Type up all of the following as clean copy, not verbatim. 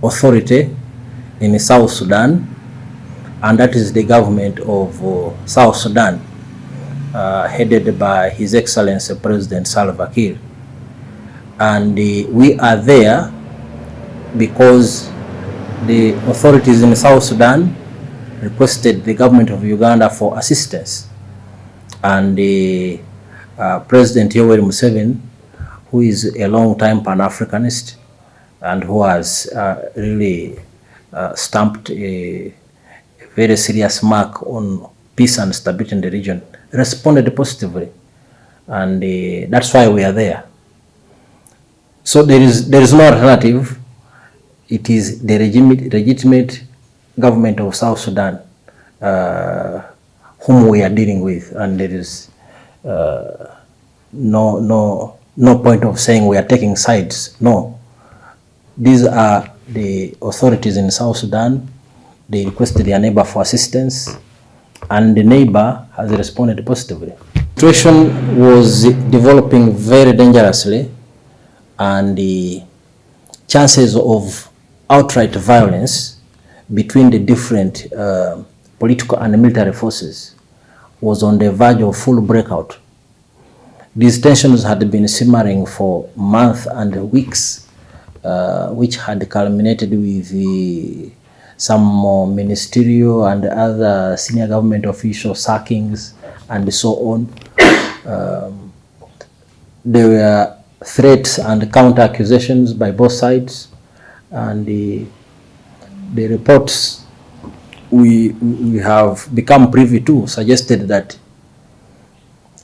authority in South Sudan, and that is the government of South Sudan, headed by His Excellency President Salva Kiir. And we are there because the authorities in South Sudan requested the government of Uganda for assistance. And President Yoweri Museveni, who is a long-time Pan-Africanist and who has really stamped a very serious mark on peace and stability in the region, responded positively. And that's why we are there. So there is no alternative. It is the legitimate government of South Sudan whom we are dealing with, and there is no point of saying we are taking sides. No, these are the authorities in South Sudan. They requested their neighbor for assistance, and the neighbor has responded positively. The situation was developing very dangerously, and the chances of outright violence between the different political and military forces was on the verge of full breakout. These tensions had been simmering for months and weeks, which had culminated with some more ministerial and other senior government official sackings and so on. There were threats and counter accusations by both sides, and the reports we have become privy to suggested that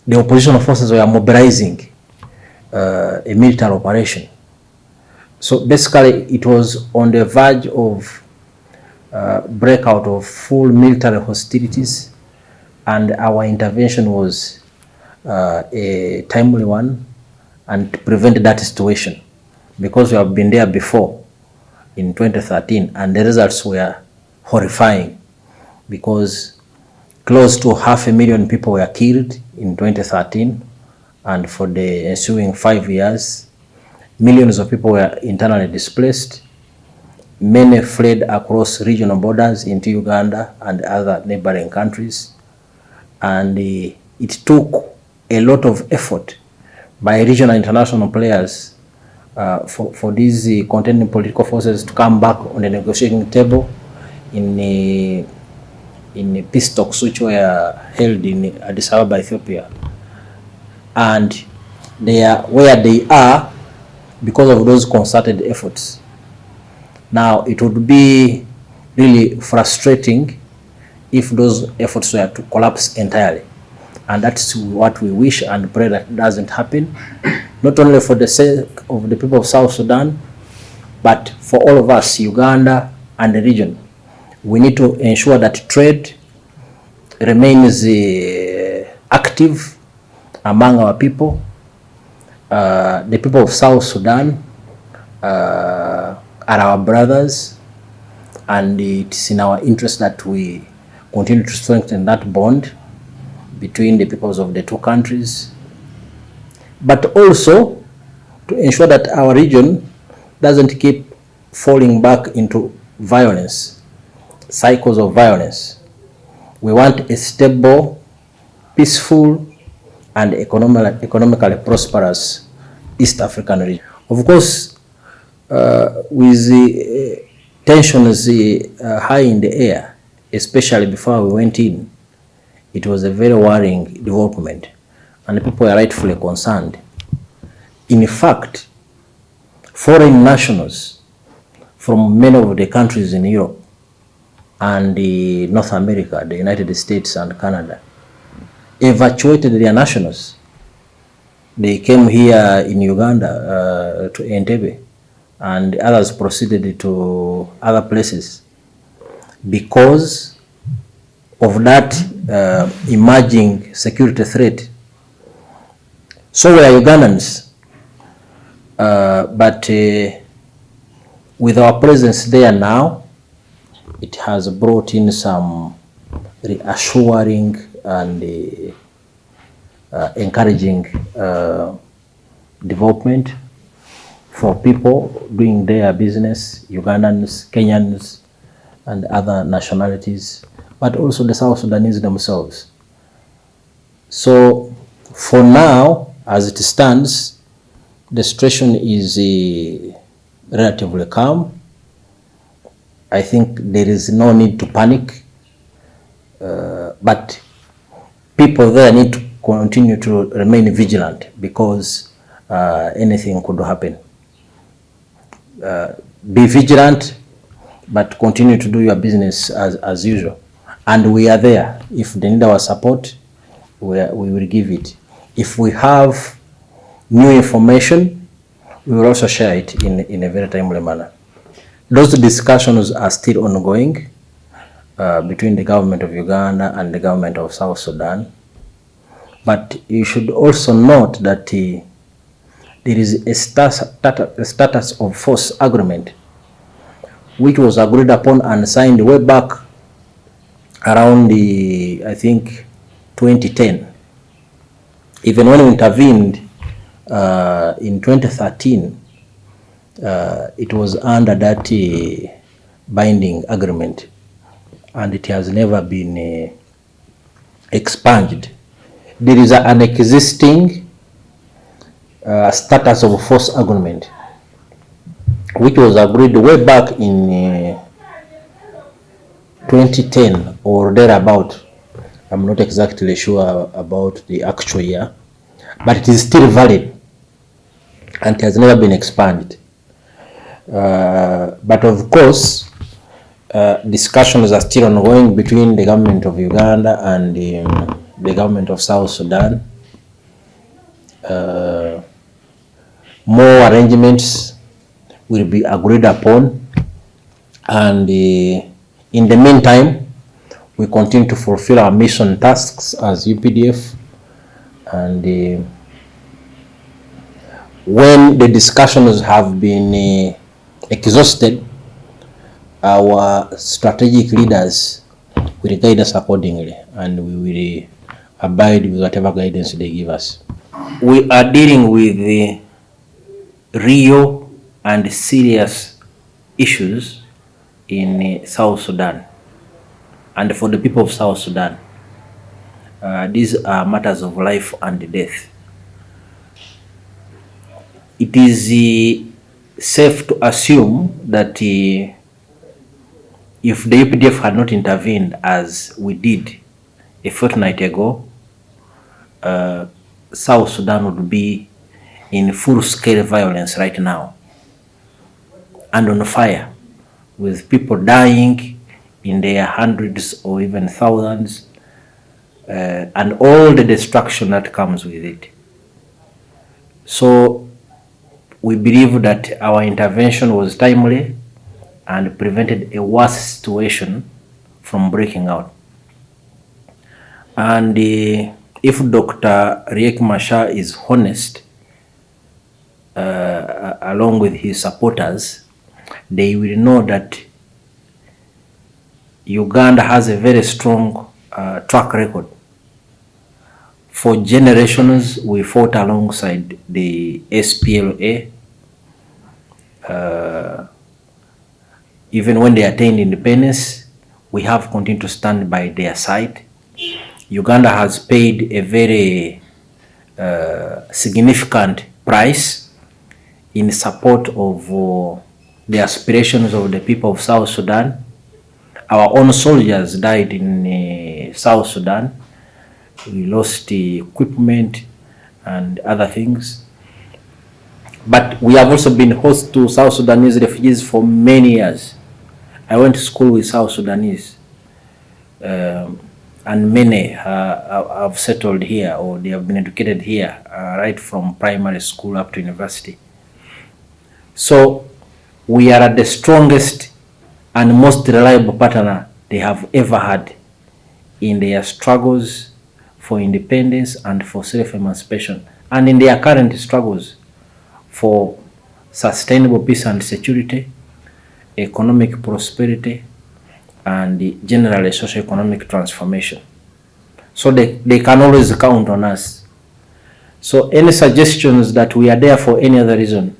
the opposition forces were mobilizing a military operation. So basically it was on the verge of breakout of full military hostilities, and our intervention was a timely one and to prevent that situation, because we have been there before in 2013 and the results were horrifying, because close to 500,000 people were killed in 2013, and for the ensuing 5 years millions of people were internally displaced. Many fled across regional borders into Uganda and other neighboring countries, and it took a lot of effort by regional international players for these contending political forces to come back on the negotiating table in peace talks which were held in Addis Ababa, Ethiopia. And they are where they are because of those concerted efforts. Now, it would be really frustrating if those efforts were to collapse entirely. And that's what we wish and pray that doesn't happen, not only for the sake of the people of South Sudan, but for all of us, Uganda and the region. We need to ensure that trade remains active among our people. The people of South Sudan are our brothers, and it's in our interest that we continue to strengthen that bond between the peoples of the two countries, but also to ensure that our region doesn't keep falling back into violence, cycles of violence. We want a stable, peaceful, and economically prosperous East African region. Of course, with the tensions high in the air, especially before we went in, it was a very worrying development, and people were rightfully concerned. In fact, foreign nationals from many of the countries in Europe and North America, the United States and Canada, evacuated their nationals. They came here in Uganda to Entebbe, and others proceeded to other places because of that emerging security threat. So we are Ugandans, but with our presence there now, it has brought in some reassuring and encouraging development for people doing their business, Ugandans, Kenyans, and other nationalities, but also the South Sudanese themselves. So for now, as it stands, the situation is relatively calm. I think there is no need to panic, but people there need to continue to remain vigilant because anything could happen. Be vigilant, but continue to do your business as usual. And we are there. If they need our support, we will give it. If we have new information, we will also share it in a very timely manner. Those discussions are still ongoing between the government of Uganda and the government of South Sudan. But you should also note that there is a status of force agreement which was agreed upon and signed way back around I think 2010. Even when we intervened in 2013, it was under that binding agreement, and it has never been expunged. There is an existing status of force agreement which was agreed way back in 2010 or thereabout. I'm not exactly sure about the actual year, but it is still valid and it has never been expanded. But of course, discussions are still ongoing between the government of Uganda and the government of South Sudan. More arrangements will be agreed upon, and in the meantime, we continue to fulfill our mission tasks as UPDF, and when the discussions have been exhausted, our strategic leaders will guide us accordingly, and we will abide with whatever guidance they give us. We are dealing with the real and serious issues in South Sudan, and for the people of South Sudan, these are matters of life and death. It is safe to assume that if the UPDF had not intervened as we did a fortnight ago, South Sudan would be in full-scale violence right now and on fire, with people dying in their hundreds or even thousands, and all the destruction that comes with it. So we believe that our intervention was timely and prevented a worse situation from breaking out. And if Dr. Riek Machar is honest, along with his supporters, they will know that Uganda has a very strong track record. For generations, we fought alongside the SPLA. Even when they attained independence, we have continued to stand by their side. Uganda has paid a very significant price in support of the aspirations of the people of South Sudan. Our own soldiers died in South Sudan. We lost equipment and other things. But we have also been host to South Sudanese refugees for many years. I went to school with South Sudanese, and many have settled here, or they have been educated here, right from primary school up to university. So we are the strongest and most reliable partner they have ever had in their struggles for independence and for self-emancipation, and in their current struggles for sustainable peace and security, economic prosperity, and generally socio-economic transformation. So they can always count on us. So any suggestions that we are there for any other reason,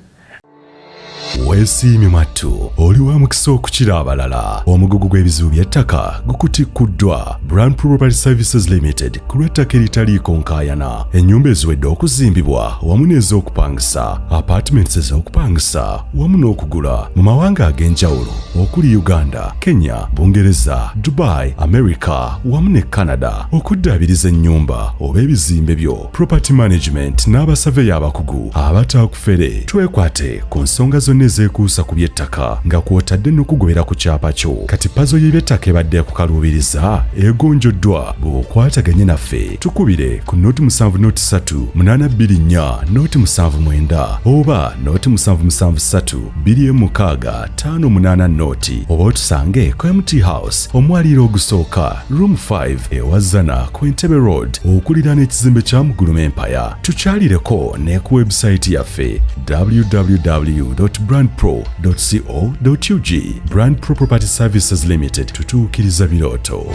weesiimye mwattu oli wa mukisa okukira abalala. Omugugu gw'ebizibu by'ettaka gukutikuddwa Brand Property Services Limited ku lw'ettaka eritaliiko nkaayana. Ennyumba eziwedde okuzimbibwa wamu n'ez'okupangisa, apartments ez'okupangisa wamu n'okugula mu mawanga ag'enjawulo okuli Uganda, Kenya, Bungereza, Dubai, America wamu ne Canada. Okuddaabiriza ennyumba oba ebizimbe byo, property management n'abasaveya abakugu abataakufere. Twekwate ku nsonga zonna ezeekuusa ku by'ettaka nga kw'otadde n'okugobera ku kyapa kyo. Kati pazo y'eby'ettaka ebadde akukaluubiriza egonjoddwa bw'okwataganye naffe. Tukubire ku noti 703 noti 79 oba noti 773 noti oba otusange ku MT House omwaliiro ogusooka room 5 ewazana ku Entebbe Road okuliraana ekizimbe kya Muguluma Empire. Tukyalireko ne ku website yaffe www.brandpro.co.ug. Brand Pro Property Services Limited, tutuukiriza birooto.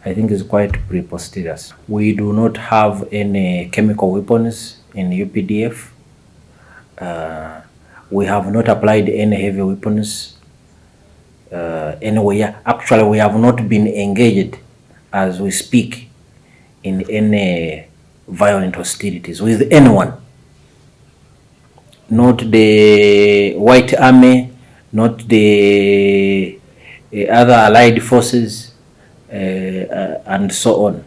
I think it's quite preposterous. We do not have any chemical weapons in UPDF. We have not applied any heavy weapons anywhere. Actually, we have not been engaged as we speak in any violent hostilities with anyone. Not the White Army, not the other allied forces, and so on.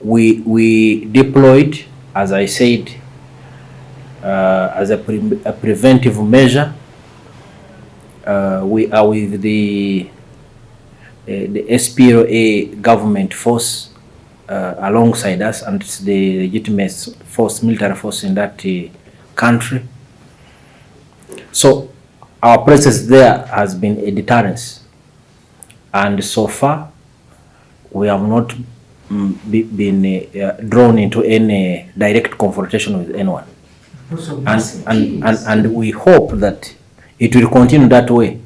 We deployed, as I said, as a preventive measure. We are with the SPLA government force alongside us, and it's the legitimate force, military force in that country. So our presence there has been a deterrence, and so far we have not been drawn into any direct confrontation with anyone, and we hope that it will continue that way,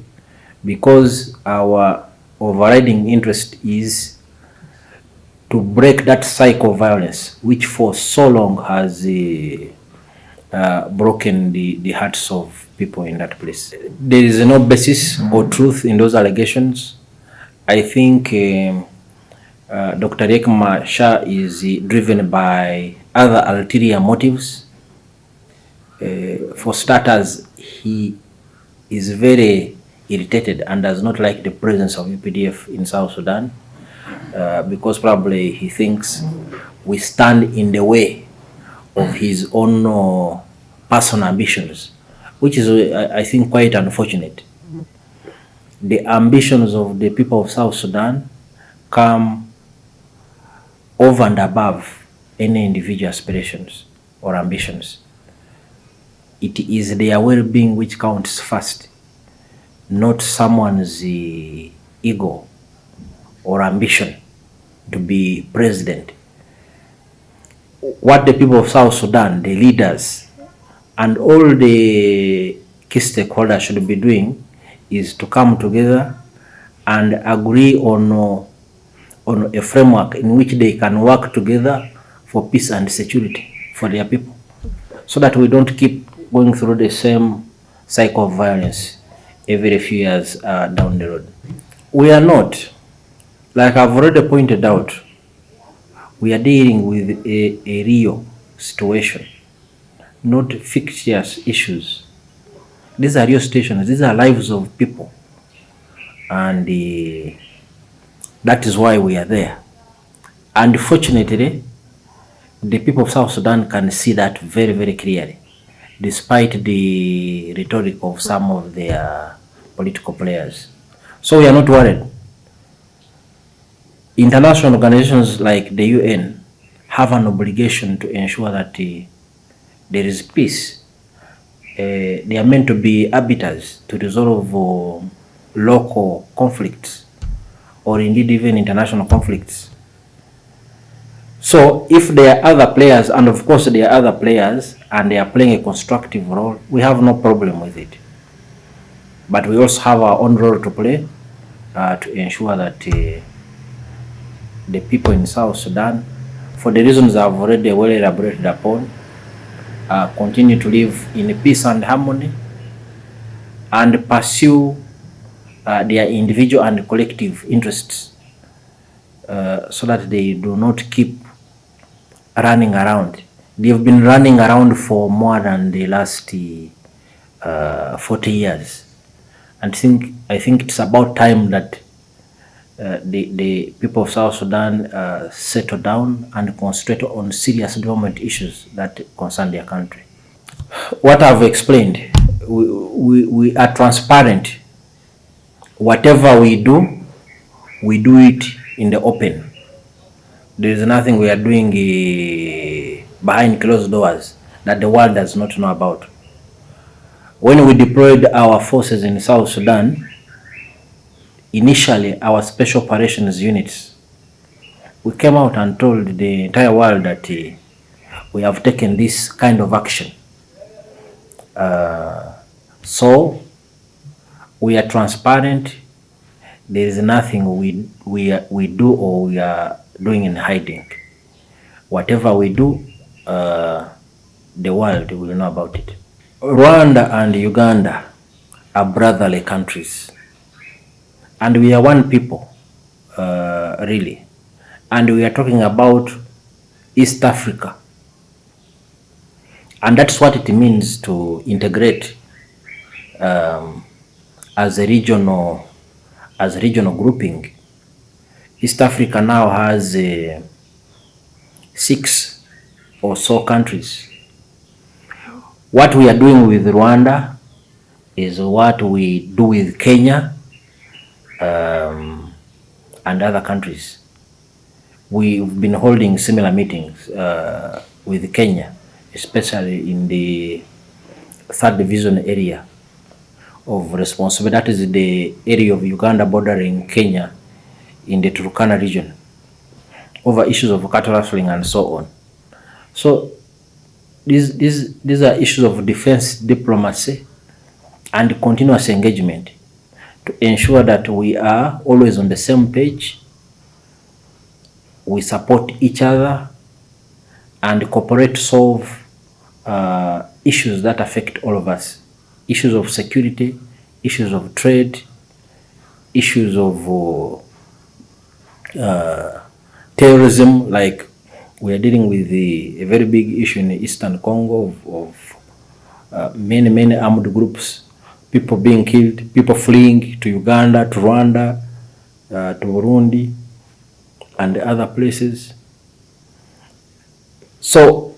because our overriding interest is to break that cycle of violence which for so long has broken the hearts of people in that place. There is no basis or truth in those allegations. I think Dr. Eyenkya is driven by other ulterior motives. For starters, he is very irritated and does not like the presence of UPDF in South Sudan, because probably he thinks we stand in the way of his own personal ambitions, which is, I think, quite unfortunate. The ambitions of the people of South Sudan come over and above any individual aspirations or ambitions. It is their well-being which counts first, not someone's ego or ambition to be president. What the people of South Sudan, the leaders, and all the key stakeholders should be doing is to come together and agree on a framework in which they can work together for peace and security for their people, so that we don't keep going through the same cycle of violence every few years down the road. We are not, like I've already pointed out, we are dealing with a real situation, not fictitious issues. These are real situations, these are lives of people, and that is why we are there. And fortunately, the people of South Sudan can see that very, very clearly, despite the rhetoric of some of their political players. So we are not worried. International organizations like the UN have an obligation to ensure that there is peace. They are meant to be arbiters to resolve local conflicts, or indeed even international conflicts. So if there are other players, and of course there are other players, and they are playing a constructive role, we have no problem with it. But we also have our own role to play to ensure that the people in South Sudan, for the reasons I've already well elaborated upon, continue to live in peace and harmony and pursue their individual and collective interests so that they do not keep running around. They have been running around for more than the last 40 years. And I think it's about time that the people of South Sudan settle down and concentrate on serious development issues that concern their country. What I've explained, we are transparent. Whatever we do it in the open. There is nothing we are doing behind closed doors that the world does not know about. When we deployed our forces in South Sudan, initially our special operations units, we came out and told the entire world that we have taken this kind of action. So we are transparent. There is nothing we do or we are doing in hiding. Whatever we do, the world will know about it. Rwanda and Uganda are brotherly countries, and we are one people, really. And we are talking about East Africa, and that's what it means to integrate as a regional grouping. East Africa now has 6 or so countries. What we are doing with Rwanda is what we do with Kenya and other countries. We've been holding similar meetings with Kenya, especially in the 3rd division area of responsibility. That is the area of Uganda bordering Kenya in the Turkana region, over issues of cattle rustling and so on. So these are issues of defense diplomacy and continuous engagement to ensure that we are always on the same page, we support each other and cooperate to solve issues that affect all of us. Issues of security, issues of trade, issues of terrorism, like we are dealing with a very big issue in the Eastern Congo of many armed groups, people being killed, people fleeing to Uganda, to Rwanda, to Burundi, and other places. So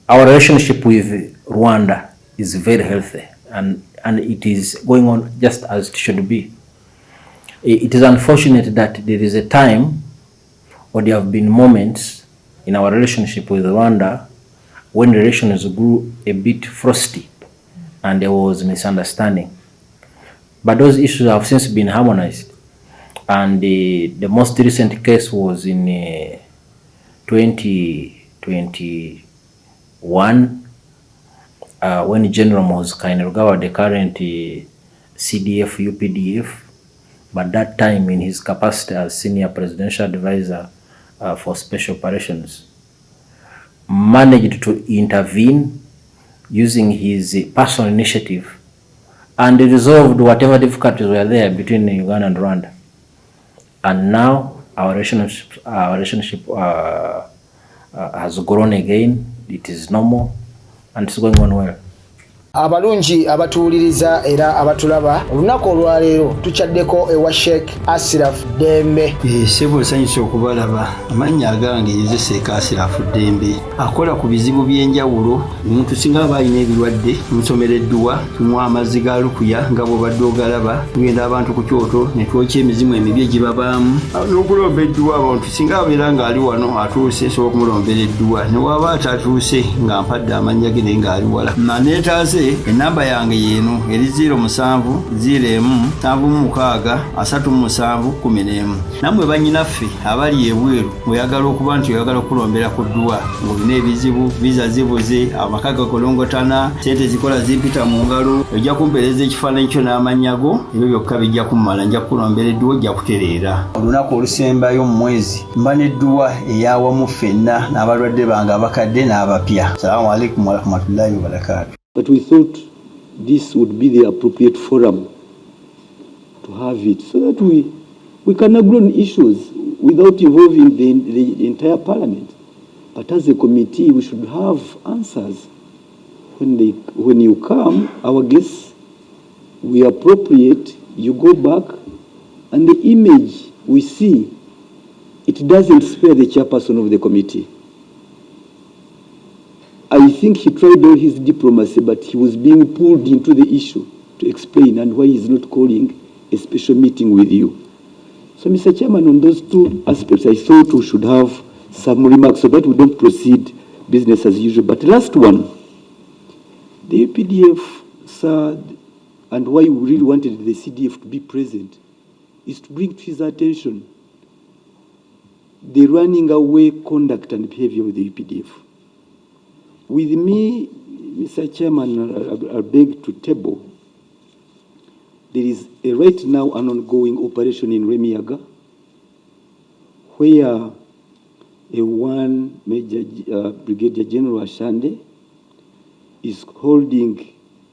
our relationship with Rwanda is very healthy, and it is going on just as it should be. It is unfortunate that there is a time, or there have been moments in our relationship with Rwanda when relations grew a bit frosty and there was misunderstanding. But those issues have since been harmonized. And the most recent case was in 2021 when General Muhoozi, the current CDF UPDF, but that time in his capacity as senior presidential advisor for special operations, managed to intervene using his personal initiative and resolved whatever difficulties were there between Uganda and Rwanda. And now our relationship has grown again. It is normal and it's going on well. Abalungi abatuuliriza era abatulaba olunaku olwaleero tuchaddeko ewa Sheikh Asiraf Dembe. Sebo sanyusa okubalaba amannya agange Yezeseeka Asiraf Dembe akola ku bizibu by'enjawulo. Omuntu singa aba alina ebirwadde tumusomereddwa, tumuwa amazzi ga lukuya nga bw'obadde ogalaba, tugenda abantu ku kyoto ne twokya emizimu emibi egibabaamu n'okulomba edduwa. Abantu singa abeera ng'ali wano atuuse sobola okumulombera edduwa, ne waba atatuuse nga mpadde amannya ge naye ng'ali wala. Naneetaaze nze enamba yange yeeno eri 0701763711 nammwe bannyinaffe abali ebweru oyagala okuba nti oyagala okulombera ku ddwa ng'olina ebizibu viza zibuze amaka gakolongotana sente zikola zimpita mu ngalo ojja kumpeereza ekifaananyi kyo n'amannya go ebyo byokka bijja kummala nja kukulombera edduwa ojja kutereera olunaku olusembayo mu mwezi mba n'edduwa eyawamu ffenna n'abalwadde bange abakadde n'abapya. Assalamu alaikum warahmatullahi wabarakatuh. But we thought this would be the appropriate forum to have it so that we can agree on issues without involving the entire parliament. But as a committee, we should have answers. When you come, our guests, we appropriate, you go back, and the image we see, it doesn't spare the chairperson of the committee. I think he tried all his diplomacy, but he was being pulled into the issue to explain and why he's not calling a special meeting with you. So, Mr. Chairman, on those two aspects, I thought we should have some remarks so that we don't proceed business as usual. But last one, the UPDF, sir, and why we really wanted the CDF to be present, is to bring to his attention the running away conduct and behavior of the UPDF. With me, Mr. Chairman, I beg to table, there is right now an ongoing operation in Remiaga, where one Major Brigadier General Ashande is holding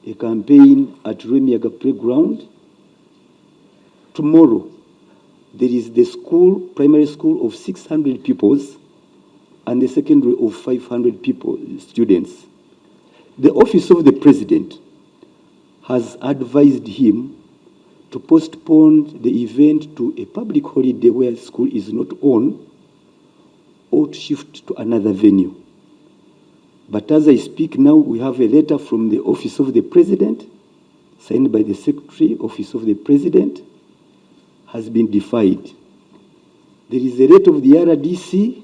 a campaign at Remiaga Playground. Tomorrow, there is the school, primary school of 600 pupils and the secondary of 500 people, students. The office of the president has advised him to postpone the event to a public holiday where school is not on, or to shift to another venue. But as I speak now, we have a letter from the office of the president, signed by the secretary, office of the president, has been defied. There is a letter of the RDC,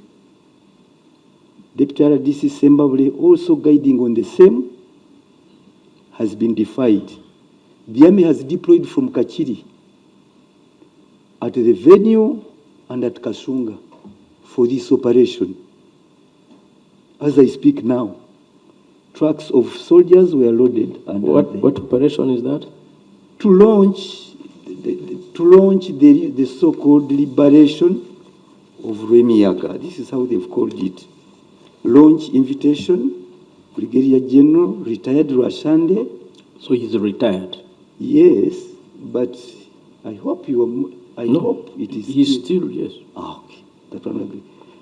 Deputy RDC Sembabule, also guiding on the same, has been defied. The army has deployed from Kachiri at the venue and at Kasunga for this operation. As I speak now, trucks of soldiers were loaded. And what operation is that? To launch the so-called liberation of Remiaga. This is how they've called it. Launch invitation, Brigadier General, retired Rwashande. So he's retired? Yes, but I hope you are, hope it is. He's still, yes. Ah, okay. That one I agree.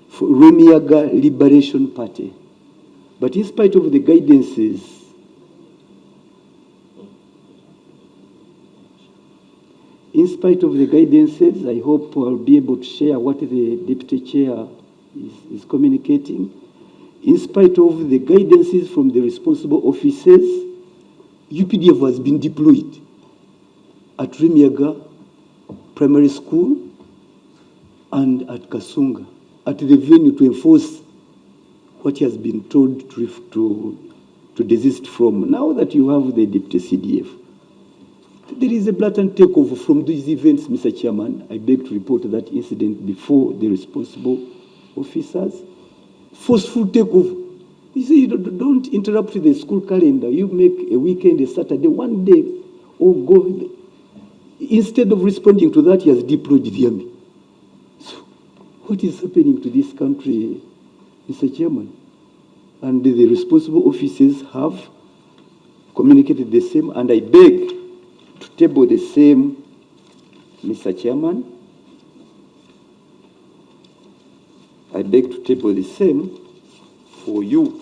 For Remiaga Liberation Party. But in spite of the guidances, I hope I'll be able to share what the Deputy Chair is communicating. In spite of the guidances from the responsible officers, UPDF has been deployed at Remiaga Primary School and at Kasunga, at the venue to enforce what he has been told to desist from. Now that you have the Deputy CDF, there is a blatant takeover from these events, Mr. Chairman. I beg to report that incident before the responsible officers. Forceful takeover. You see, don't interrupt the school calendar. You make a weekend, a Saturday, one day, or go. Instead of responding to that, he has deployed the army. So, what is happening to this country, Mr. Chairman? And the responsible officers have communicated the same, and I beg to table the same, Mr. Chairman. I beg to table the same for you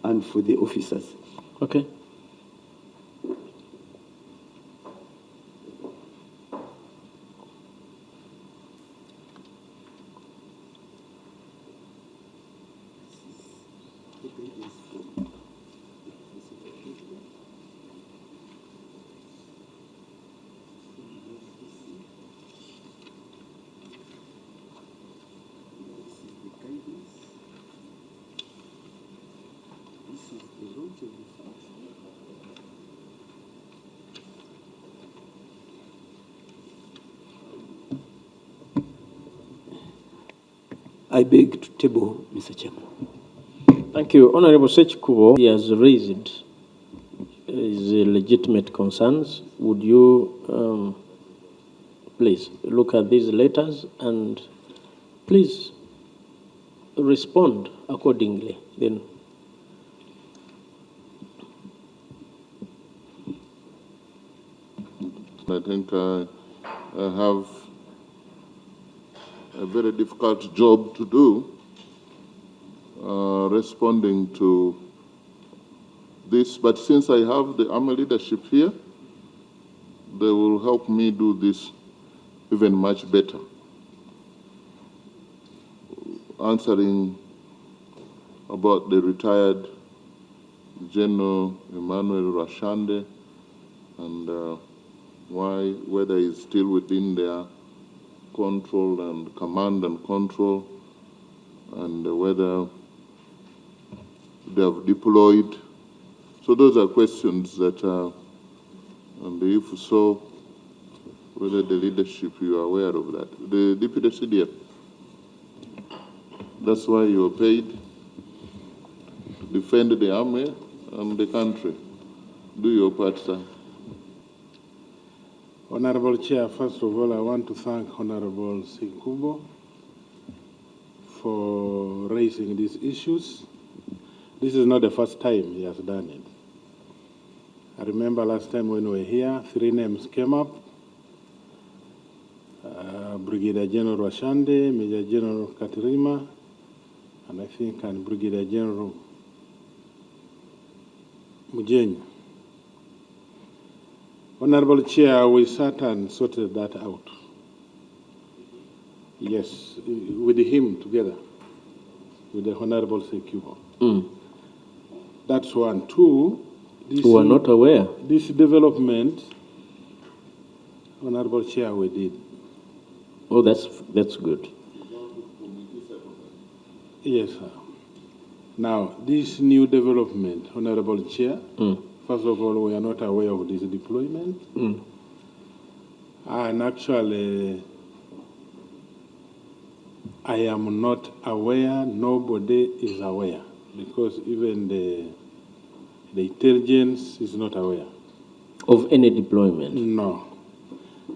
and for the officers. Okay. I beg to table, Mr. Chairman. Thank you. Honorable Sechikubo, he has raised his legitimate concerns. Would you please look at these letters and please respond accordingly then? I think I have a very difficult job to do responding to this, but since I have the army leadership here, they will help me do this even much better. Answering about the retired General Emmanuel Rashande and whether he's still within their control and command and control, and whether they have deployed. So those are questions that and if so, whether the leadership, you are aware of that. The Deputy CDF, that's why you are paid to defend the army and the country. Do your part, sir. Honorable Chair, first of all, I want to thank Honorable Sekubo for raising these issues. This is not the first time he has done it. I remember last time when we were here, 3 names came up. Brigadier General Rashande, Major General Katirima, and I think and Brigadier General Mujenya. Honorable Chair, we sat and sorted that out. Yes, with him together, with the Honorable Sekubo. That's one. Two, this who are not aware. This development, Honorable Chair, we did. Oh, that's good. Yes, sir. Now, this new development, Honorable Chair, first of all, we are not aware of this deployment. And actually, I am not aware, nobody is aware, because even the intelligence is not aware. Of any deployment? No.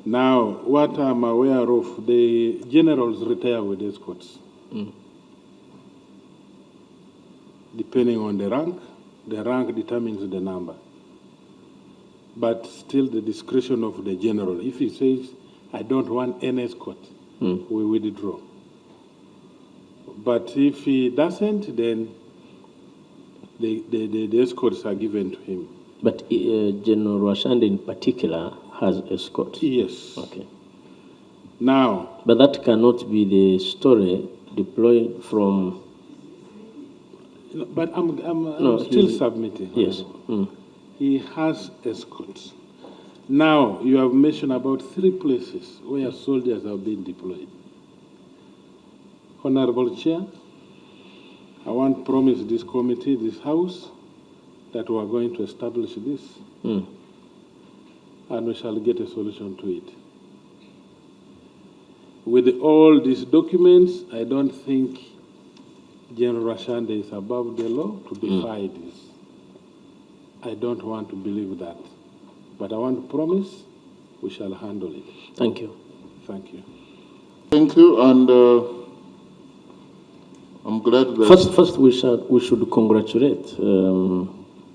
Now, what I'm aware of, the generals retire with escorts. Depending on the rank determines the number. But still the discretion of the general. If he says, I don't want any escort, we withdraw. But if he doesn't, then the escorts are given to him. But General Rashande in particular has escort? Yes. Okay. Now. But that cannot be the story deployed from... But I'm still submitting. Yes. He has escorts. Now, you have mentioned about 3 places where soldiers have been deployed. Honorable Chair, I want to promise this committee, this House, that we are going to establish this, and we shall get a solution to it. With all these documents, I don't think General Rashande is above the law to defy this. I don't want to believe that. But I want to promise we shall handle it. Thank you. Thank you. Thank you, and I'm glad that... First we should congratulate,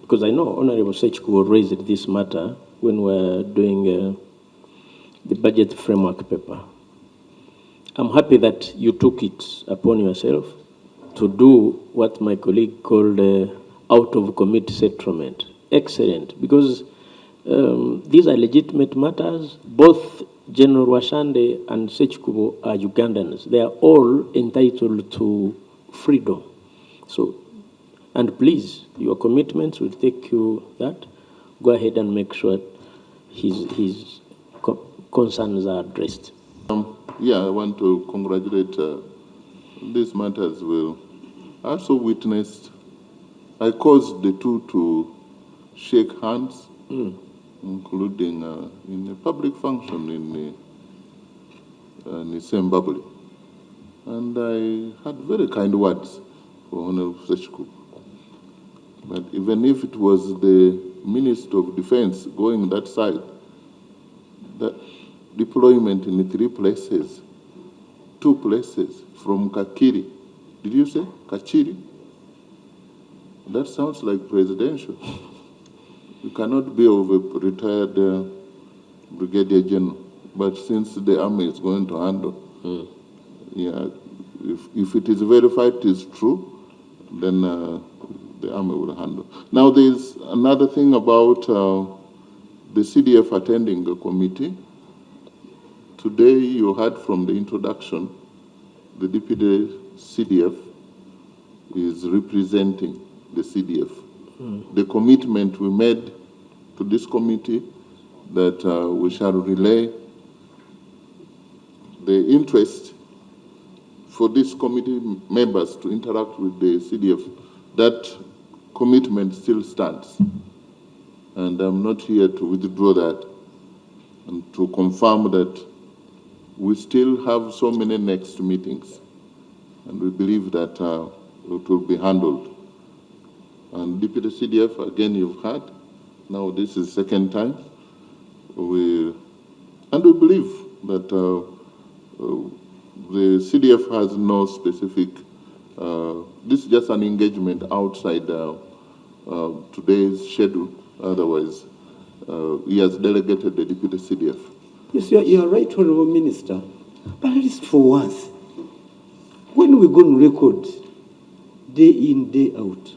because I know Honorable Sechikubo raised this matter when we were doing the budget framework paper. I'm happy that you took it upon yourself to do what my colleague called out-of-committee settlement. Excellent, because these are legitimate matters. Both General Rashande and Sechikubo are Ugandans. They are all entitled to freedom. So, and please, your commitments will take you that. Go ahead and make sure his concerns are addressed. Yeah, I want to congratulate these matters. Will also witnessed. I caused the two to shake hands, including in a public function in Zimbabwe. And I had very kind words for Honorable Sechku. But even if it was the Minister of Defense going that side, the deployment in 3 places, 2 places from Kakiri. Did you say Kachiri? That sounds like presidential. You cannot be of a retired brigadier general. But since the army is going to handle, yeah, if it is verified it is true, then the army will handle. Now there's another thing about the CDF attending the committee. Today you heard from the introduction, the deputy CDF is representing the CDF. The commitment we made to this committee that we shall relay the interest for this committee members to interact with the CDF, that commitment still stands. And I'm not here to withdraw that and to confirm that we still have so many next meetings. And we believe that it will be handled. And Deputy CDF, again, you've heard. Now this is the 2nd time. We believe that the CDF has no specific, this is just an engagement outside today's schedule. Otherwise, he has delegated the Deputy CDF. Yes, you are right, Honorable Minister. But at least for once, when we go on record, day in, day out,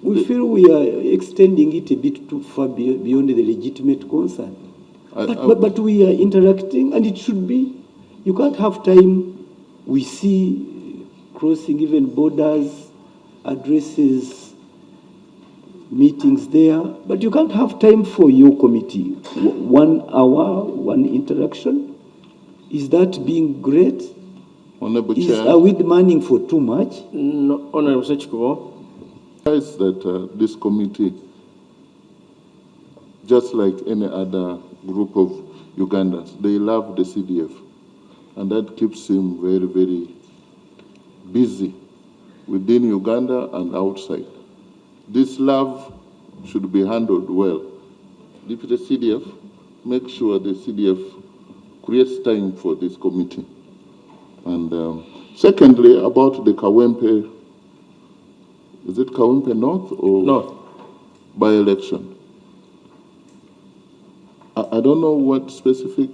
we feel we are extending it a bit too far beyond the legitimate concern. But we are interacting, and it should be. You can't have time. We see crossing even borders, addresses, meetings there, but you can't have time for your committee. 1 hour, 1 interaction. Is that being great? Honorable Chair, are we demanding for too much? No, Honorable Sechku. Is that this committee, just like any other group of Ugandans, they love the CDF, and that keeps him very, very busy within Uganda and outside. This love should be handled well. Deputy CDF, make sure the CDF creates time for this committee. And secondly, about the Kawempe, is it Kawempe North or North by-election? I don't know what specific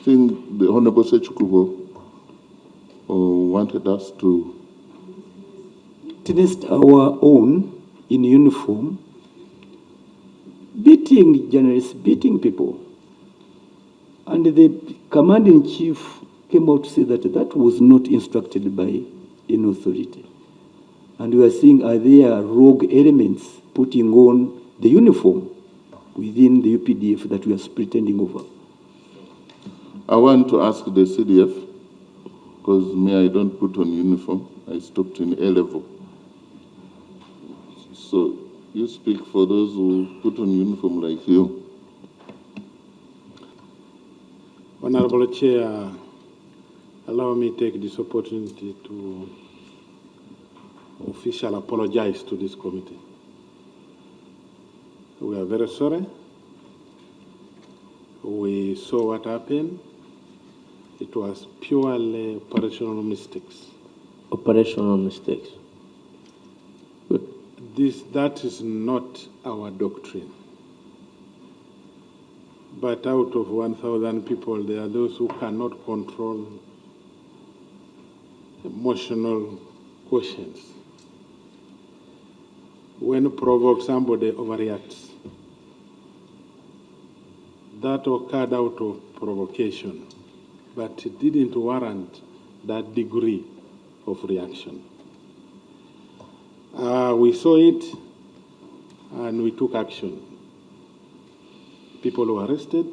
thing the Honorable Sechku wanted us to witnessed our own in uniform beating journalists, beating people. And the commander-in-chief came out to say that that was not instructed by any authority. And we are seeing, are there rogue elements putting on the uniform within the UPDF that we are pretending over? I want to ask the CDF, because me, I don't put on uniform. I stopped in A-level. So you speak for those who put on uniform like you. Honorable Chair, allow me to take this opportunity to officially apologize to this committee. We are very sorry. We saw what happened. It was purely operational mistakes. Operational mistakes. Good. That is not our doctrine. But out of 1,000 people, there are those who cannot control emotional quotients. When provoked, somebody overreacts. That occurred out of provocation, but it didn't warrant that degree of reaction. We saw it, and we took action. People were arrested.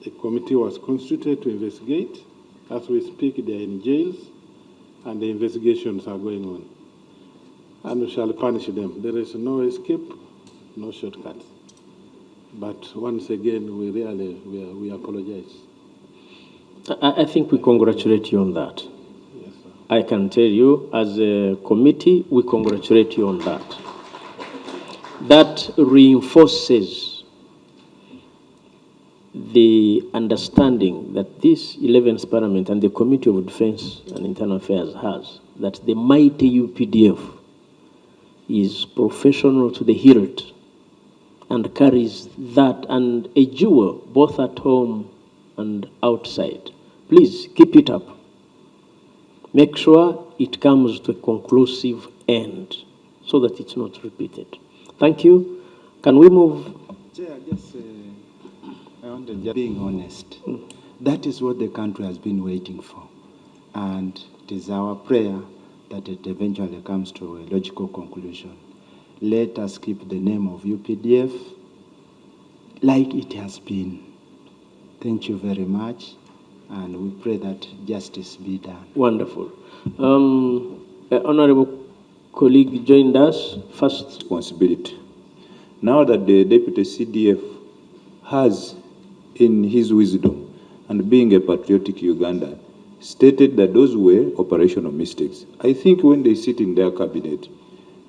A committee was constituted to investigate. As we speak, they are in jails, and the investigations are going on. And we shall punish them. There is no escape, no shortcut. But once again, we apologize. I think we congratulate you on that. Yes, sir. I can tell you, as a committee, we congratulate you on that. That reinforces the understanding that this 11th Parliament and the Committee of Defense and Internal Affairs has, that the mighty UPDF is professional to the hilt and carries that and a jewel both at home and outside. Please keep it up. Make sure it comes to a conclusive end so that it's not repeated. Thank you. Can we move? Chair, I wanted just being honest. That is what the country has been waiting for. And it is our prayer that it eventually comes to a logical conclusion. Let us keep the name of UPDF like it has been. Thank you very much, and we pray that justice be done. Wonderful. Honorable colleague joined us first. Responsibility. Now that the Deputy CDF has, in his wisdom and being a patriotic Ugandan, stated that those were operational mistakes, I think when they sit in their cabinet,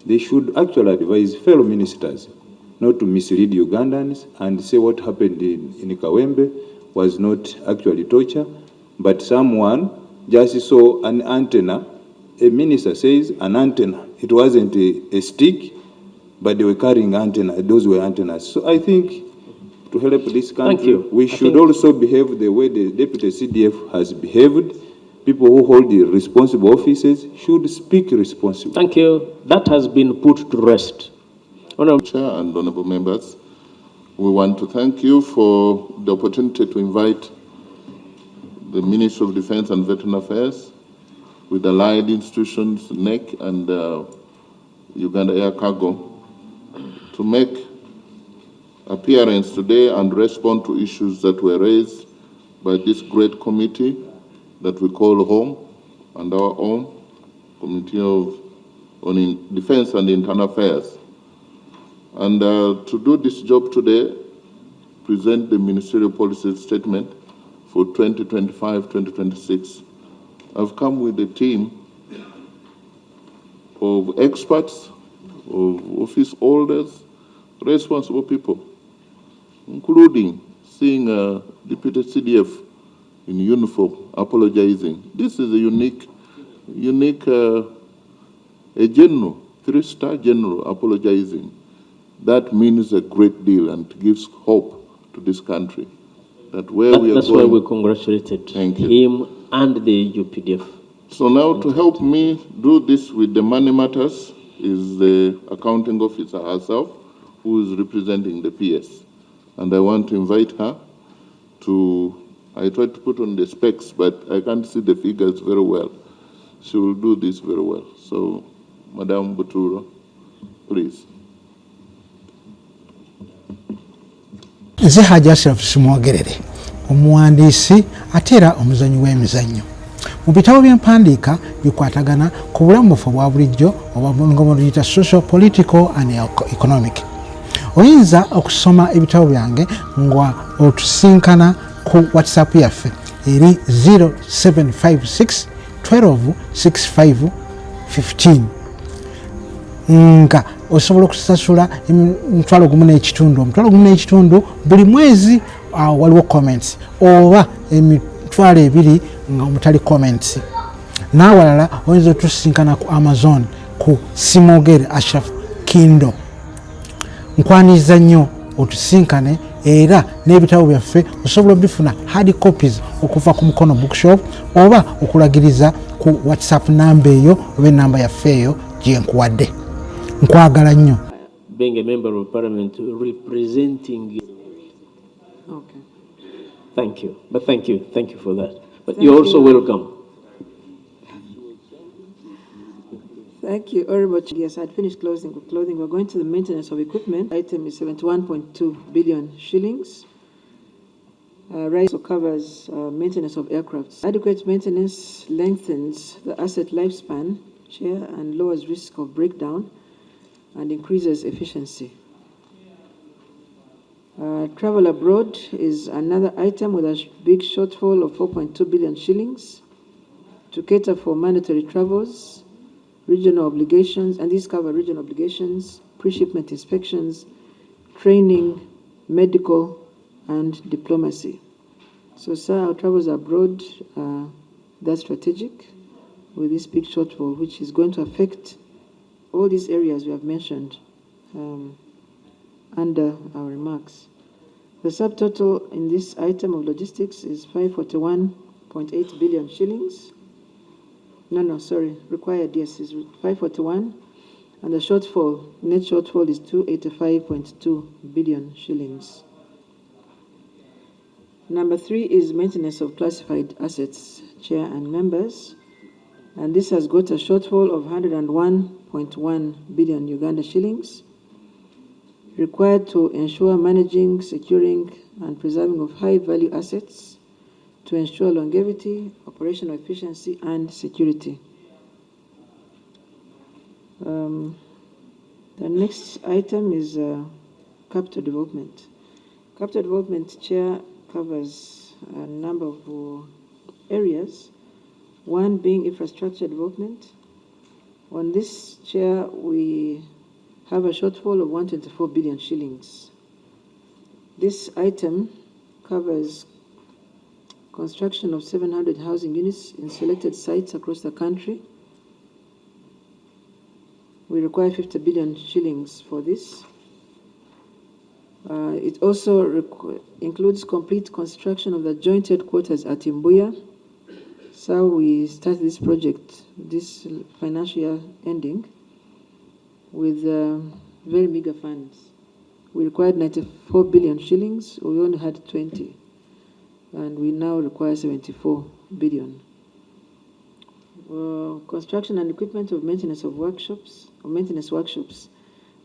they should actually advise fellow ministers not to mislead Ugandans and say what happened in Kawembe was not actually torture, but someone just saw an antenna. A minister says an antenna. It wasn't a stick, but they were carrying antenna. Those were antennas. So I think to help this country, we should also behave the way the Deputy CDF has behaved. People who hold the responsible offices should speak responsibly. Thank you. That has been put to rest. Honorable Chair and honorable members, we want to thank you for the opportunity to invite the Ministry of Defense and Veteran Affairs with allied institutions, NEC and Uganda Air Cargo, to make appearance today and respond to issues that were raised by this great committee that we call home and our own Committee on Defense and Internal Affairs. And to do this job today, present the ministerial policy statement for 2025-2026. I've come with a team of experts, of office holders, responsible people, including seeing a Deputy CDF in uniform apologizing. This is a unique a general, 3-star general apologizing. That means a great deal and gives hope to this country. That where we are that's going. Why we congratulated him and the UPDF. So now to help me do this with the money matters is the accounting officer herself, who is representing the PS. And I want to invite her to, I tried to put on the specs, but I can't see the figures very well. She will do this very well. So, Madame Buturo, please. Nze Hajja Ashraf Simwogerere, omuwandiisi ate era omuzanyi w'emizannyo. Mu bitabo by'empandiika bikwatagana ku bulamu bwaffe obwa bulijjo nga buyita social, political and economic. Oyinza okusoma ebitabo byange nga otusinkana ku WhatsApp yaffe eri 0756 12 65 15 nga osobola okusasula omutwalo gumu n'ekitundu buli mwezi. Waliwo comments oba emitwalo ebiri nga omutali comments. N'awalala oyinza otusinkana ku Amazon ku Simwogere Ashraf Kindle. Nkwaniriza nnyo otusinkane, era n'ebitabo byaffe osobola bifuna hard copies okuva ku Mukono Bookshop oba okulagiriza ku WhatsApp namba eyo oba enamba yaffe eyo gye nkuwadde. Nkwagala nnyo. Being a member of parliament representing. Okay. Thank you. But thank you for that. But you're also welcome. Thank you, Honorable. Yes, I'd finished clothing. We're going to the maintenance of equipment. Item is 71.2 billion shillings. Rise covers maintenance of aircrafts. Adequate maintenance lengthens the asset lifespan, Chair, and lowers risk of breakdown and increases efficiency. Travel abroad is another item with a big shortfall of 4.2 billion shillings to cater for mandatory travels, regional obligations, and these cover regional obligations, pre-shipment inspections, training, medical, and diplomacy. So, sir, our travels abroad, that's strategic with this big shortfall, which is going to affect all these areas we have mentioned under our remarks. The subtotal in this item of logistics is 541.8 billion shillings. Required, yes, is 541, and the shortfall, net shortfall is 285.2 billion shillings. Number 3 is maintenance of classified assets, Chair and members, and this has got a shortfall of 101.1 billion Uganda shillings, required to ensure managing, securing, and preserving of high-value assets to ensure longevity, operational efficiency, and security. The next item is capital development. Capital development, Chair, covers a number of areas, one being infrastructure development. On this, Chair, we have a shortfall of 124 billion shillings. This item covers construction of 700 housing units in selected sites across the country. We require 50 billion shillings for this. It also includes complete construction of the joint headquarters at Mbuya. So we started this project, this financial year ending, with very meager funds. We required 94 billion shillings, we only had 20. And we now require 74 billion. Construction and equipment of maintenance workshops.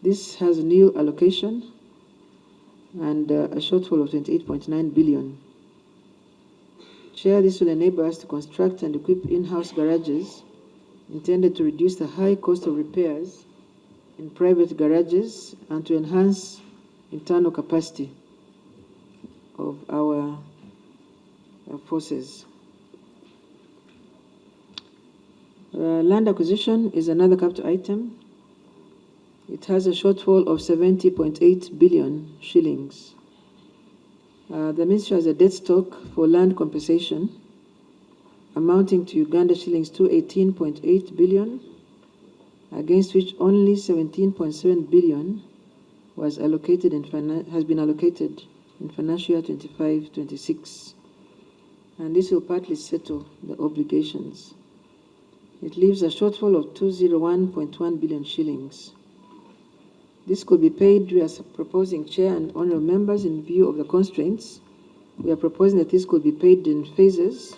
This has nil allocation and a shortfall of 28.9 billion. Chair, this will enable us to construct and equip in-house garages intended to reduce the high cost of repairs in private garages and to enhance internal capacity of our forces. Land acquisition is another capital item. It has a shortfall of 70.8 billion shillings. The Ministry has a debt stock for land compensation amounting to Uganda shillings 218.8 billion, against which only 17.7 billion was allocated has been allocated in financial year 25-26. And this will partly settle the obligations. It leaves a shortfall of 201.1 billion shillings. This could be paid, we are proposing, Chair and honourable members, in view of the constraints. We are proposing that this could be paid in phases,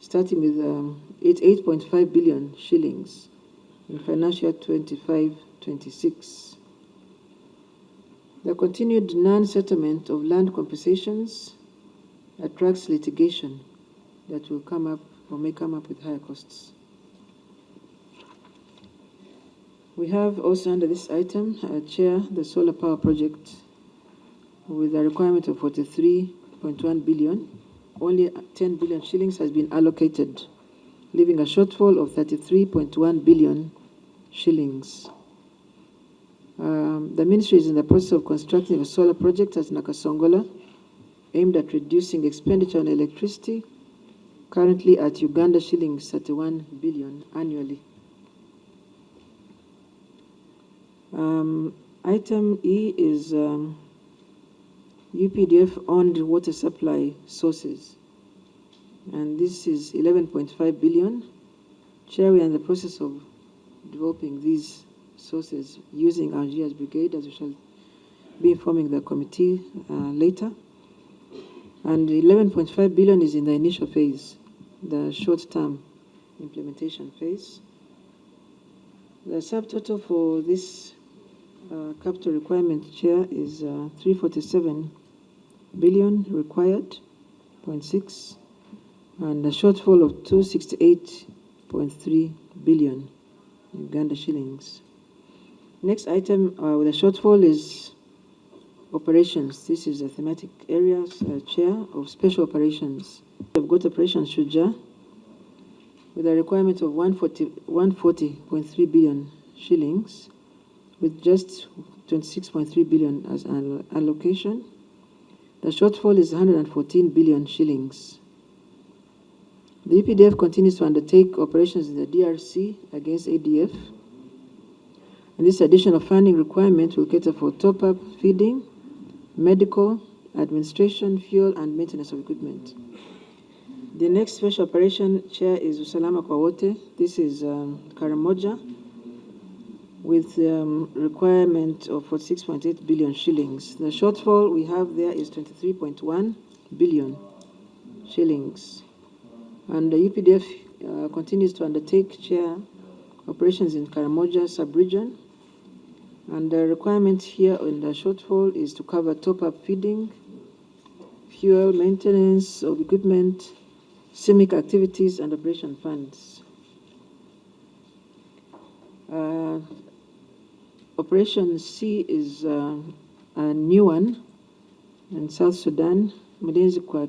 starting with 8.5 billion shillings in financial year 25-26. The continued non-settlement of land compensations attracts litigation that will come up or may come up with higher costs. We have also under this item, Chair, the solar power project with a requirement of 43.1 billion. Only 10 billion shillings has been allocated, leaving a shortfall of 33.1 billion shillings. The Ministry is in the process of constructing a solar project at Nakasongola, aimed at reducing expenditure on electricity, currently at Uganda shillings 31 billion annually. Item E is UPDF-owned water supply sources, and this is 11.5 billion. Chair, we are in the process of developing these sources using our GS brigade, as we shall be informing the committee later. And 11.5 billion is in the initial phase, the short-term implementation phase. The subtotal for this capital requirement, Chair, is 347 billion required, 0.6, and a shortfall of 268.3 billion Uganda shillings. Next item with a shortfall is operations. This is a thematic area, chair of special operations. We've got Operation Shuja with a requirement of 140.3 billion shillings, with just 26.3 billion as an allocation. The shortfall is 114 billion shillings. The UPDF continues to undertake operations in the DRC against ADF. And this additional funding requirement will cater for top-up feeding, medical, administration, fuel, and maintenance of equipment. The next special operation chair is Usalama kwa Wote. This is Karamoja, with requirement of 46.8 billion shillings. The shortfall we have there is 23.1 billion shillings. And the UPDF continues to undertake chair operations in Karamoja sub-region. And the requirement here in the shortfall is to cover top-up feeding, fuel, maintenance of equipment, CIMIC activities, and operation funds. Operation C is a new one in South Sudan. Mudenzi kwa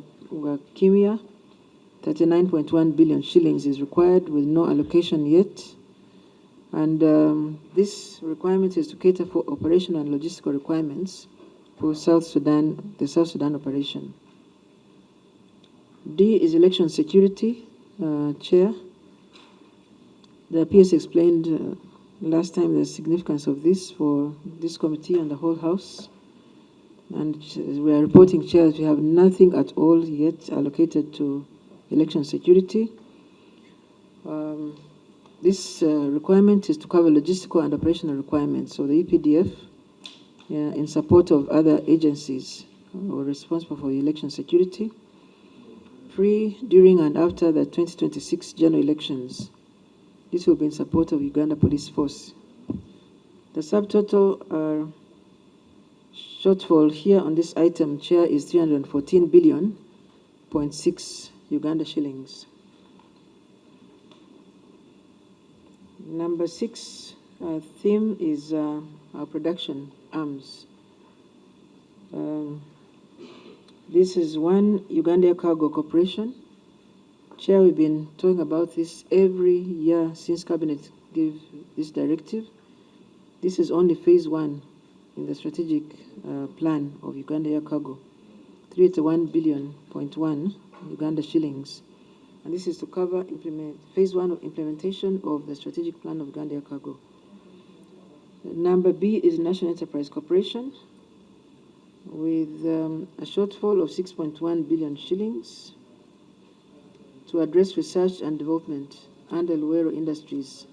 Kimia, 39.1 billion shillings is required with no allocation yet. And this requirement is to cater for operational and logistical requirements for South Sudan, the South Sudan operation. D is election security, chair. The PS explained last time the significance of this for this committee and the whole House. And we are reporting, chair, that we have nothing at all yet allocated to election security. This requirement is to cover logistical and operational requirements. So the EPDF, in support of other agencies who are responsible for election security, pre, during, and after the 2026 general elections. This will be in support of Uganda Police Force. The subtotal shortfall here on this item, chair, is 314 billion, 0.6 Uganda shillings. Number 6 theme is our production arms. This is one Uganda Cargo Corporation. Chair, we've been talking about this every year since Cabinet gave this directive. This is only phase 1 in the strategic plan of Uganda Air Cargo, 381 billion, 0.1 Uganda shillings. And this is to cover phase 1 of implementation of the strategic plan of Uganda Air Cargo. Number B is National Enterprise Corporation with a shortfall of 6.1 billion shillings to address research and development under Luero Industries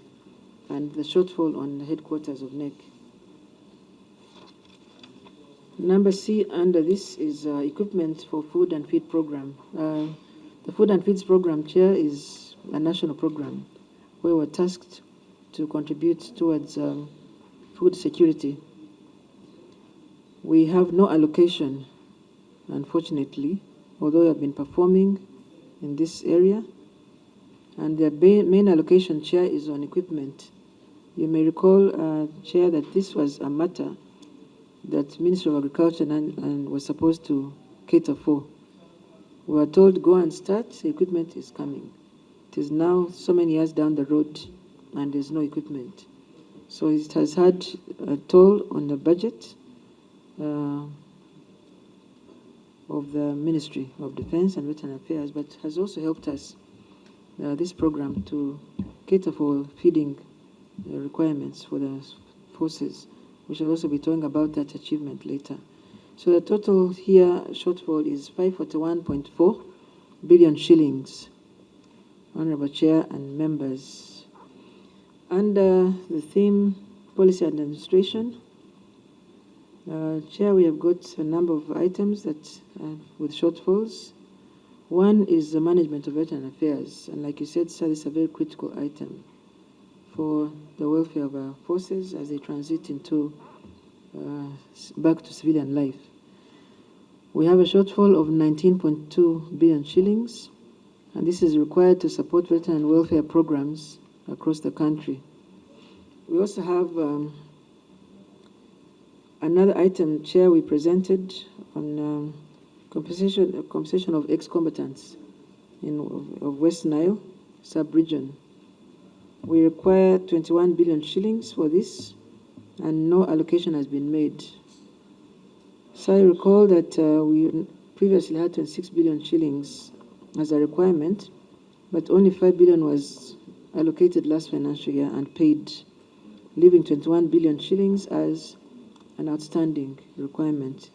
and the shortfall on the headquarters of NEC. Number C under this is equipment for food and feed program. The Food and Feeds Program, chair, is a national program where we're tasked to contribute towards food security. We have no allocation, unfortunately, although we have been performing in this area. And the main allocation, chair, is on equipment. You may recall, chair, that this was a matter that Ministry of Agriculture and was supposed to cater for. We were told, go and start, the equipment is coming. It is now so many years down the road and there's no equipment. So it has had a toll on the budget of the Ministry of Defense and Veteran Affairs, but has also helped us, this program, to cater for feeding requirements for the forces. We shall also be talking about that achievement later. So the total here shortfall is 541.4 billion shillings. Honorable Chair and members. Under the theme Policy and Administration, Chair, we have got a number of items that with shortfalls. One is the management of veteran affairs, and like you said, sir, this is a very critical item for the welfare of our forces as they transit into back to civilian life. We have a shortfall of 19.2 billion shillings, and this is required to support veteran welfare programs across the country. We also have Another item, Chair, we presented on compensation of ex-combatants of West Nile sub-region. We require 21 billion shillings for this, and no allocation has been made. So I recall that we previously had 26 billion shillings as a requirement, but only 5 billion was allocated last financial year and paid, leaving 21 billion shillings as an outstanding requirement.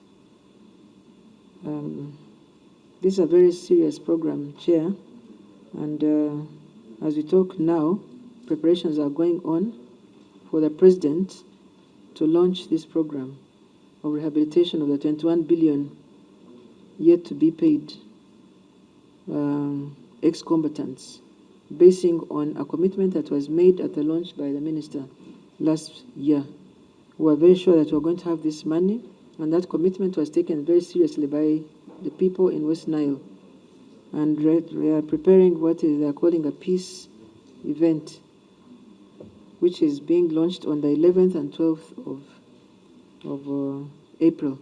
This is a very serious program, Chair, and as we talk now, preparations are going on for the President to launch this program of rehabilitation of the 21 billion yet to be paid ex-combatants, basing on a commitment that was made at the launch by the Minister last year. We were very sure that we were going to have this money, and that commitment was taken very seriously by the people in West Nile. And we are preparing what they are calling a peace event, which is being launched on the 11th and 12th of April,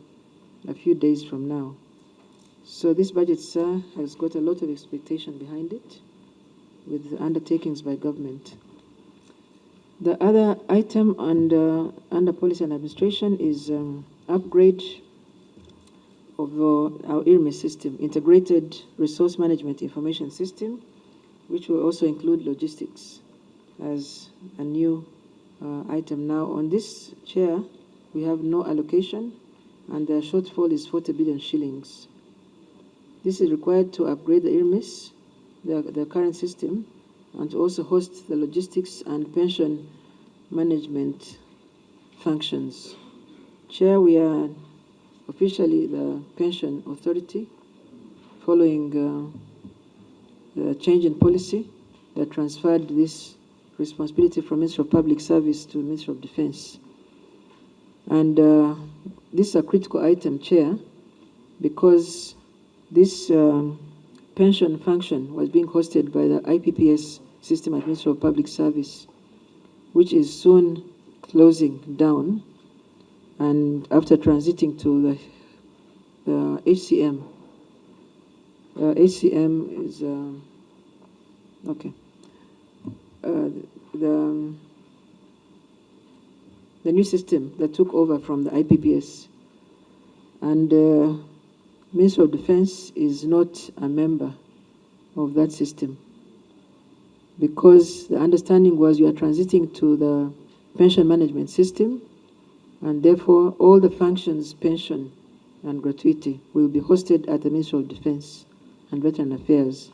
a few days from now. So this budget, sir, has got a lot of expectation behind it with the undertakings by government. The other item under policy and administration is upgrade of our IRMIS system, Integrated Resource Management Information System, which will also include logistics as a new item. Now, on this, Chair, we have no allocation, and the shortfall is 40 billion shillings. This is required to upgrade the IRMIS, the current system, and to also host the logistics and pension management functions. Chair, we are officially the pension authority following the change in policy that transferred this responsibility from Ministry of Public Service to Ministry of Defense. And this is a critical item, Chair, because this pension function was being hosted by the IPPS system at Ministry of Public Service, which is soon closing down, and after transiting to the HCM. HCM is okay. The new system that took over from the IPPS, and Ministry of Defense is not a member of that system, because the understanding was you are transiting to the pension management system, and therefore all the functions, pension and gratuity, will be hosted at the Ministry of Defense and Veteran Affairs.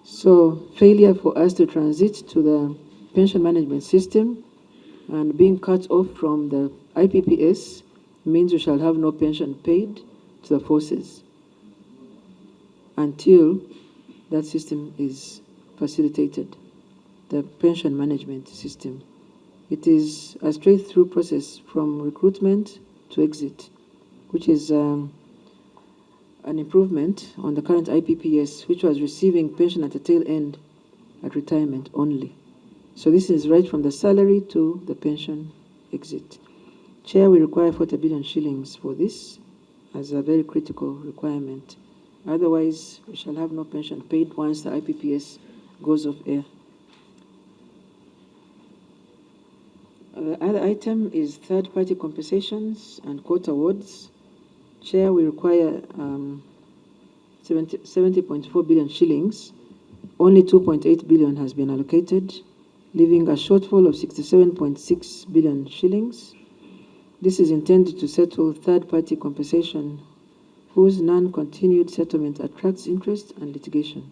So failure for us to transit to the pension management system and being cut off from the IPPS means we shall have no pension paid to the forces until that system is facilitated, the pension management system. It is a straight-through process from recruitment to exit, which is an improvement on the current IPPS, which was receiving pension at the tail end at retirement only. So this is right from the salary to the pension exit. Chair, we require 40 billion shillings for this as a very critical requirement. Otherwise, we shall have no pension paid once the IPPS goes off air. The other item is third-party compensations and court awards. Chair, we require 70.4 billion shillings. Only 2.8 billion has been allocated, leaving a shortfall of 67.6 billion shillings. This is intended to settle third-party compensation whose non-continued settlement attracts interest and litigation.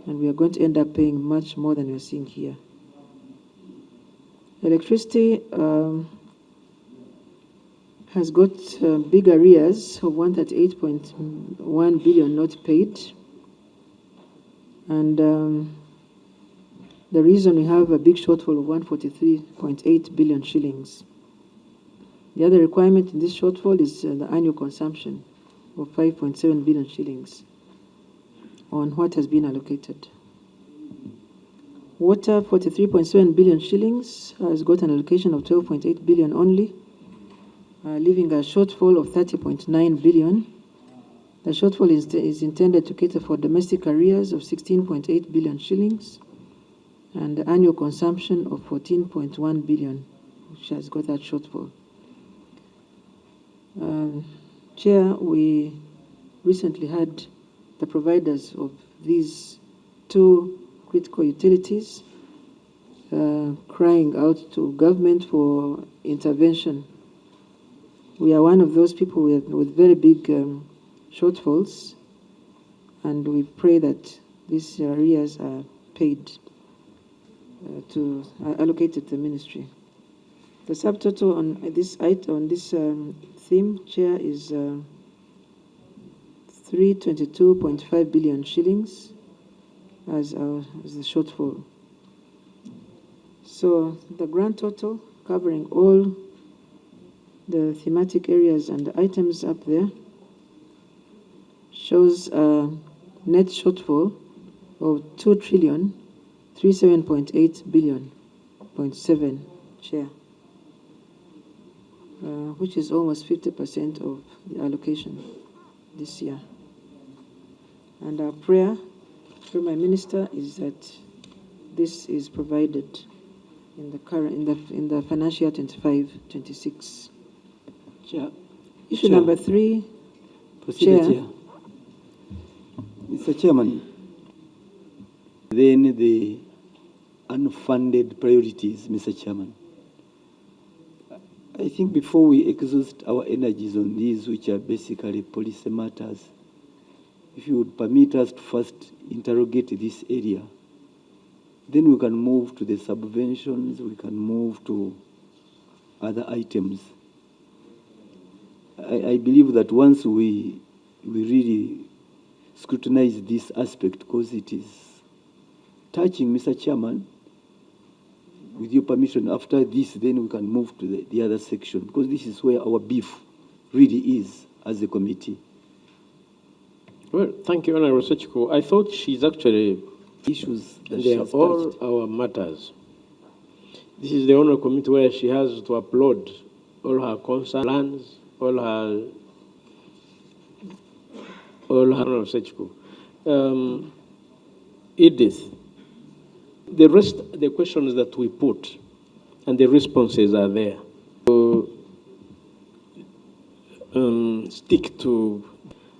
And we are going to end up paying much more than we're seeing here. Electricity has got big arrears of 138.1 billion not paid. And the reason we have a big shortfall of 143.8 billion shillings. The other requirement in this shortfall is the annual consumption of 5.7 billion shillings on what has been allocated. Water, 43.7 billion shillings, has got an allocation of 12.8 billion only. leaving a shortfall of 30.9 billion. The shortfall is intended to cater for domestic arrears of 16.8 billion shillings and the annual consumption of 14.1 billion, which has got that shortfall. Chair, we recently had the providers of these two critical utilities crying out to government for intervention. We are one of those people with very big shortfalls, and we pray that these arrears are paid allocated to the ministry. The subtotal on this theme, Chair, is 322.5 billion shillings as the shortfall. So the grand total, covering all the thematic areas and the items up there, shows a net shortfall of 2,307.8 billion, 0.7, Chair, which is almost 50% of the allocation this year. And our prayer through my minister is that this is provided in the financial year 25-26. Chair. Issue number 3. Chair. Mr. Chairman, then the unfunded priorities, Mr. Chairman. I think before we exhaust our energies on these, which are basically policy matters, if you would permit us to first interrogate this area, then we can move to the subventions, we can move to other items. I believe that once we really scrutinize this aspect, because it is touching, Mr. Chairman, with your permission, after this, then we can move to the other section, because this is where our beef really is as a committee. Well, thank you, Honorable Sechiko. I thought she's actually issues that they are all touched. Our matters. This is the Honorable Committee where she has to upload all her concern plans, all her Honorable Sechiko. Edith, the rest, the questions that we put and the responses are there. So, stick to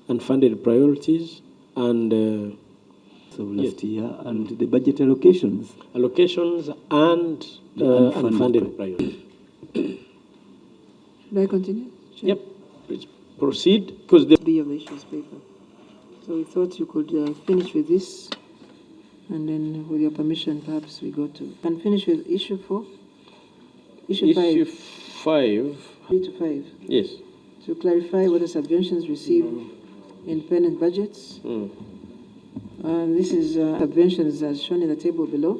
unfunded priorities and last year and the budget allocations. Allocations and unfunded priorities. Should I continue? Sure. Yep, please proceed, because the B of the issues paper. So we thought you could finish with this, and then with your permission, perhaps we go to and finish with issue 4. Issue 5. Issue 5. 3 to 5. Yes. To clarify whether subventions receive independent budgets. This is subventions as shown in the table below.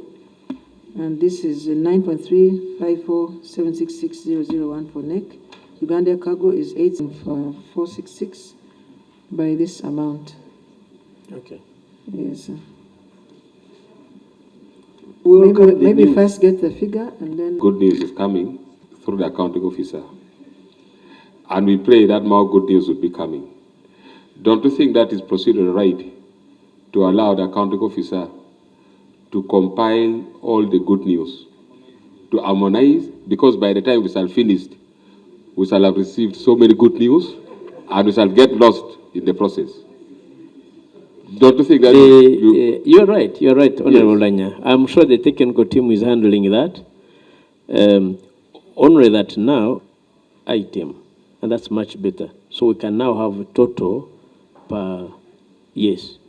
And this is 9.354766001 for NEC. Uganda cargo is 8.466 by this amount. Okay. Yes. Maybe first get the figure and then. Good news is coming through the accounting officer. And we pray that more good news will be coming. Don't you think that is procedural right to allow the accounting officer to compile all the good news, to harmonize? Because by the time we shall finish, we shall have received so many good news and we shall get lost in the process. Don't you think that you're right, Honorable Lanya. I'm sure the technical team is handling that. Only that now item, and that's much better. So we can now have a total per yes.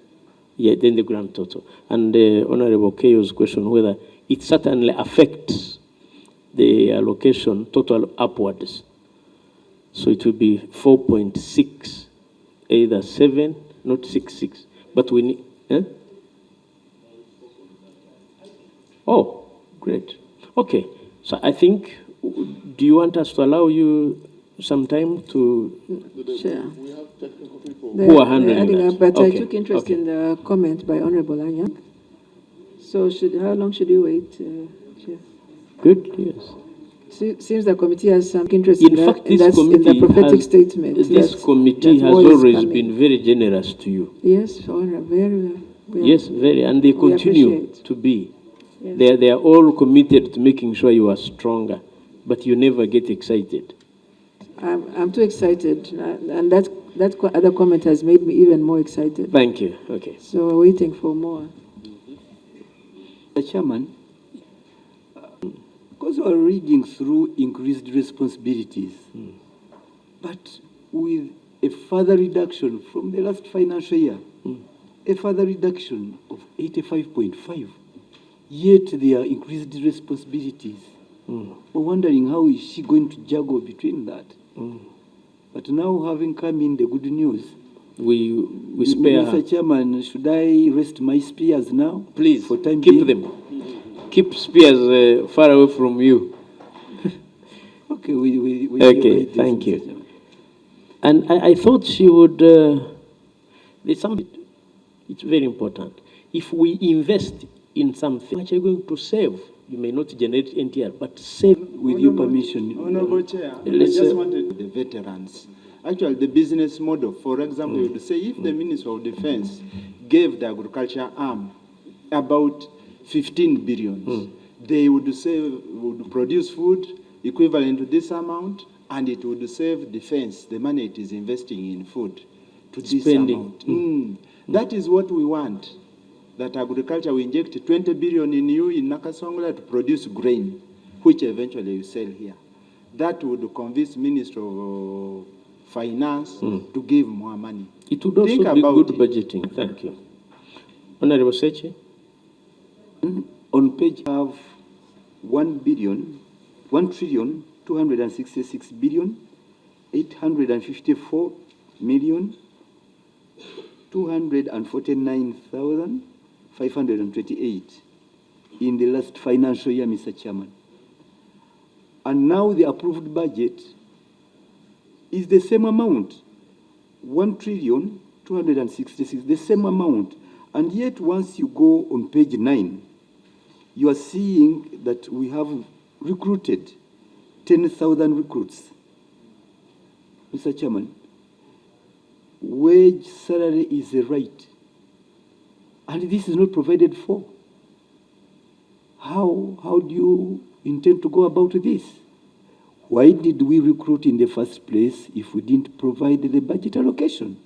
Yeah, then the grand total. And Honorable Keo's question whether it certainly affects the allocation total upwards. So it will be 4.6, either 7, not 6.6. But we need, Oh, great. Okay, so I think, do you want us to allow you some time to... Sure. We have technical people who are handling that. But okay. I took interest in the comment by Honorable Anya. So how long should you wait, Chair? Good, yes. Seems the committee has some interest in fact, in the prophetic statement. This committee has always been very generous to you. Yes, very. Yes, very, and they continue to be. Yes. They are all committed to making sure you are stronger, but you never get excited. I'm too excited, and that other comment has made me even more excited. Thank you. Okay. So we're waiting for more. Mr. Chairman, because we are reading through increased responsibilities, but with a further reduction from the last financial year, a further reduction of 85.5, yet there are increased responsibilities. We're wondering how is she going to juggle between that. But now, having come in the good news, we spare her. Mr. Chairman, should I rest my spears now? Please, for time keep being? them. Keep spears far away from you. Okay, we okay, thank you. And I thought she would, there's something, it's very important. If we invest in something, what are you going to save? You may not generate NTR, but save. With your permission. Honorable Chair, I just wanted the veterans. Actually, the business model, for example, you would say if the Minister of Defense gave the agriculture arm about 15 billion, they would save, would produce food equivalent to this amount, and it would save defense, the money it is investing in food, to this amount. That is what we want. That agriculture, we inject 20 billion in you in Nakasongola to produce grain, which eventually you sell here. That would convince Minister of Finance to give more money. It would also be good budgeting. Thank you. Honorable Sechi. On page have 1 trillion 266 billion 854 million 249,528 in the last financial year, Mr. Chairman. And now the approved budget is the same amount, 1 trillion 266, the same amount. And yet once you go on page 9, you are seeing that we have recruited 10,000 recruits. Mr. Chairman, wage salary is a right, and this is not provided for. How do you intend to go about this? Why did we recruit in the first place if we didn't provide the budget allocation?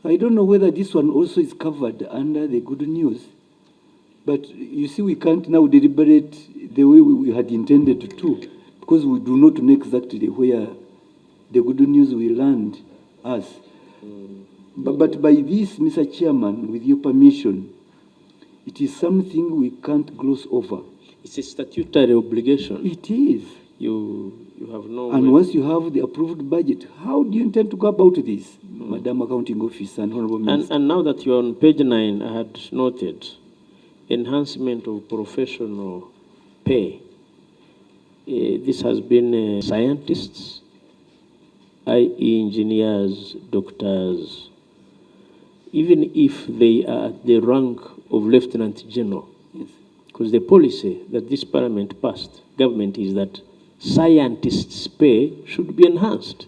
I don't know whether this one also is covered under the good news, but you see, we can't now deliberate the way we had intended to, because we do not know exactly where the good news will land us. But by this, Mr. Chairman, with your permission, it is something we can't gloss over. It's a statutory obligation. It is. You have no And way. once you have the approved budget, how do you intend to go about this, Madam Accounting Officer and Honorable Minister? And now that you're on page 9, I had noted enhancement of professional pay. This has been scientists, i.e. engineers, doctors, even if they are at the rank of Lieutenant General. Yes. Because the policy that this parliament passed, government, is that scientists' pay should be enhanced.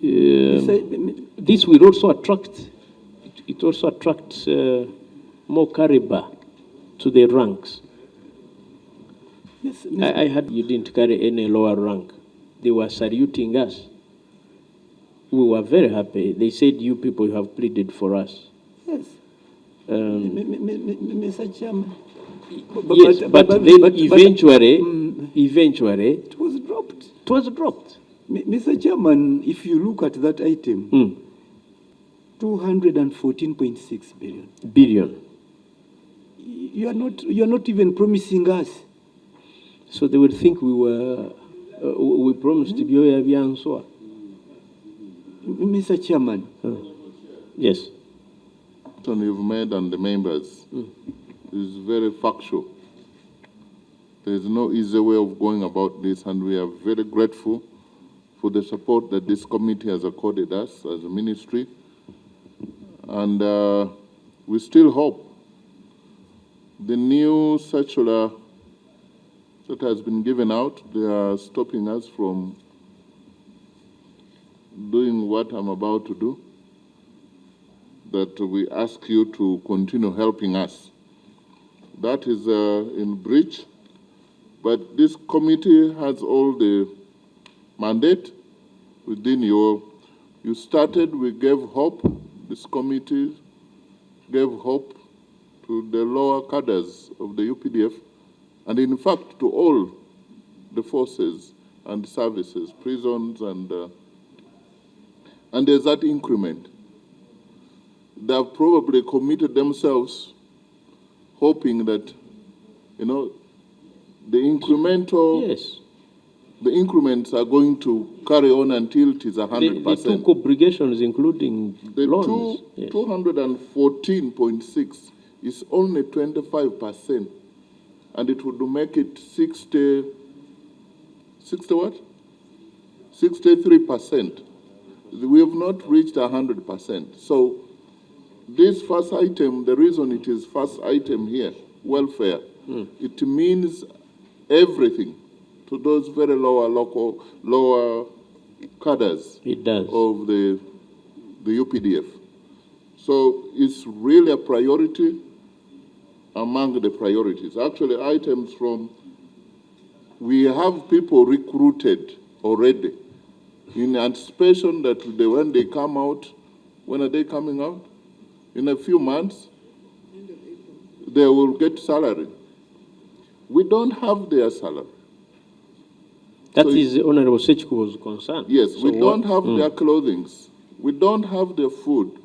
This will also attract, it also attracts more caliber to the ranks. Yes, I heard you didn't carry any lower rank. They were saluting us. We were very happy. They said, you people have pleaded for us. Yes. Mr. Chairman. Yes, but eventually, it was dropped. It was dropped. Mr. Chairman, if you look at that item, 214.6 billion. Billion. You are not even promising us. So they would think we promised to be a answer. Mr. Chairman. Yes. You've made and the members is very factual. There is no easy way of going about this, and we are very grateful for the support that this committee has accorded us as a ministry. And we still hope the new circular that has been given out, they are stopping us from doing what I'm about to do, that we ask you to continue helping us. That is in breach, but this committee has all the mandate within you started, we gave hope, this committee gave hope to the lower cadres of the UPDF, and in fact to all the forces and services, prisons, and there's that increment. They have probably committed themselves hoping that, the incremental, yes, the increments are going to carry on until it is 100%. The two obligations, including the loans. Yes. 214.6 is only 25%, and it would make it 60 what? 63%. We have not reached 100%. So this first item, the reason it is first item here, welfare, it means everything to those very lower cadres of the UPDF. So it's really a priority among the priorities. Actually, items from, we have people recruited already in anticipation that when they come out, when are they coming out? In a few months, they will get salary. We don't have their salary. That is Honorable Sechiko's concern. Yes, so we don't have their clothing. We don't have their food.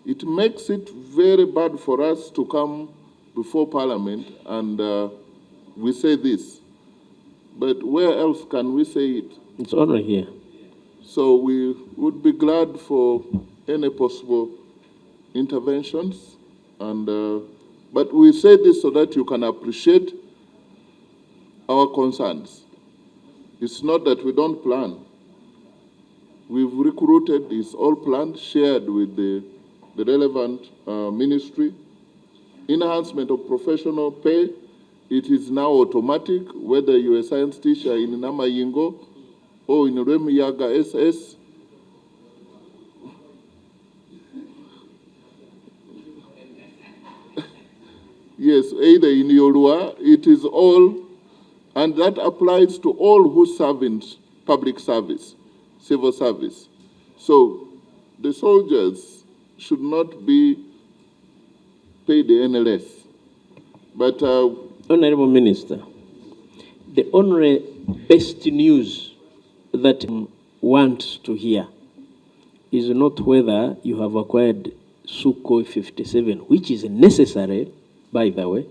It makes it very bad for us to come before Parliament and we say this. But where else can we say it? It's only here. So we would be glad for any possible interventions. And but we say this so that you can appreciate our concerns. It's not that we don't plan. We've recruited, it's all planned, shared with the relevant ministry. Enhancement of professional pay, it is now automatic, whether you're a science teacher in Namayingo or in Remiyaga SS. Yes, either in Yorua, it is all, and that applies to all who serve in public service, civil service. So the soldiers should not be paid any less. But Honorable Minister, the only best news that I want to hear is not whether you have acquired Sukhoi 57, which is necessary, by the way.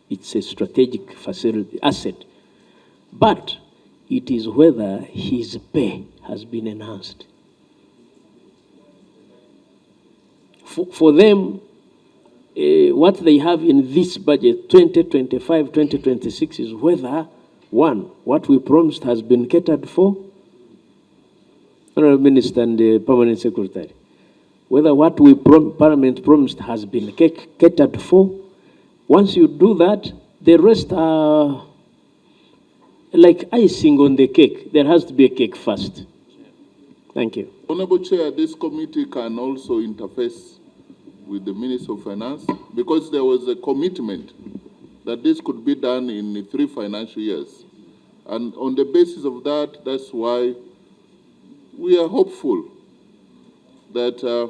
It's a strategic facility asset. But it is whether his pay has been enhanced. For them, what they have in this budget, 2025, 2026, is whether, one, what we promised has been catered for, Honorable Minister and the Permanent Secretary, whether what we Parliament promised has been catered for. Once you do that, the rest are like icing on the cake. There has to be a cake first. Thank you. Honorable Chair, this committee can also interface with the Minister of Finance because there was a commitment that this could be done in 3 financial years. And on the basis of that, that's why we are hopeful that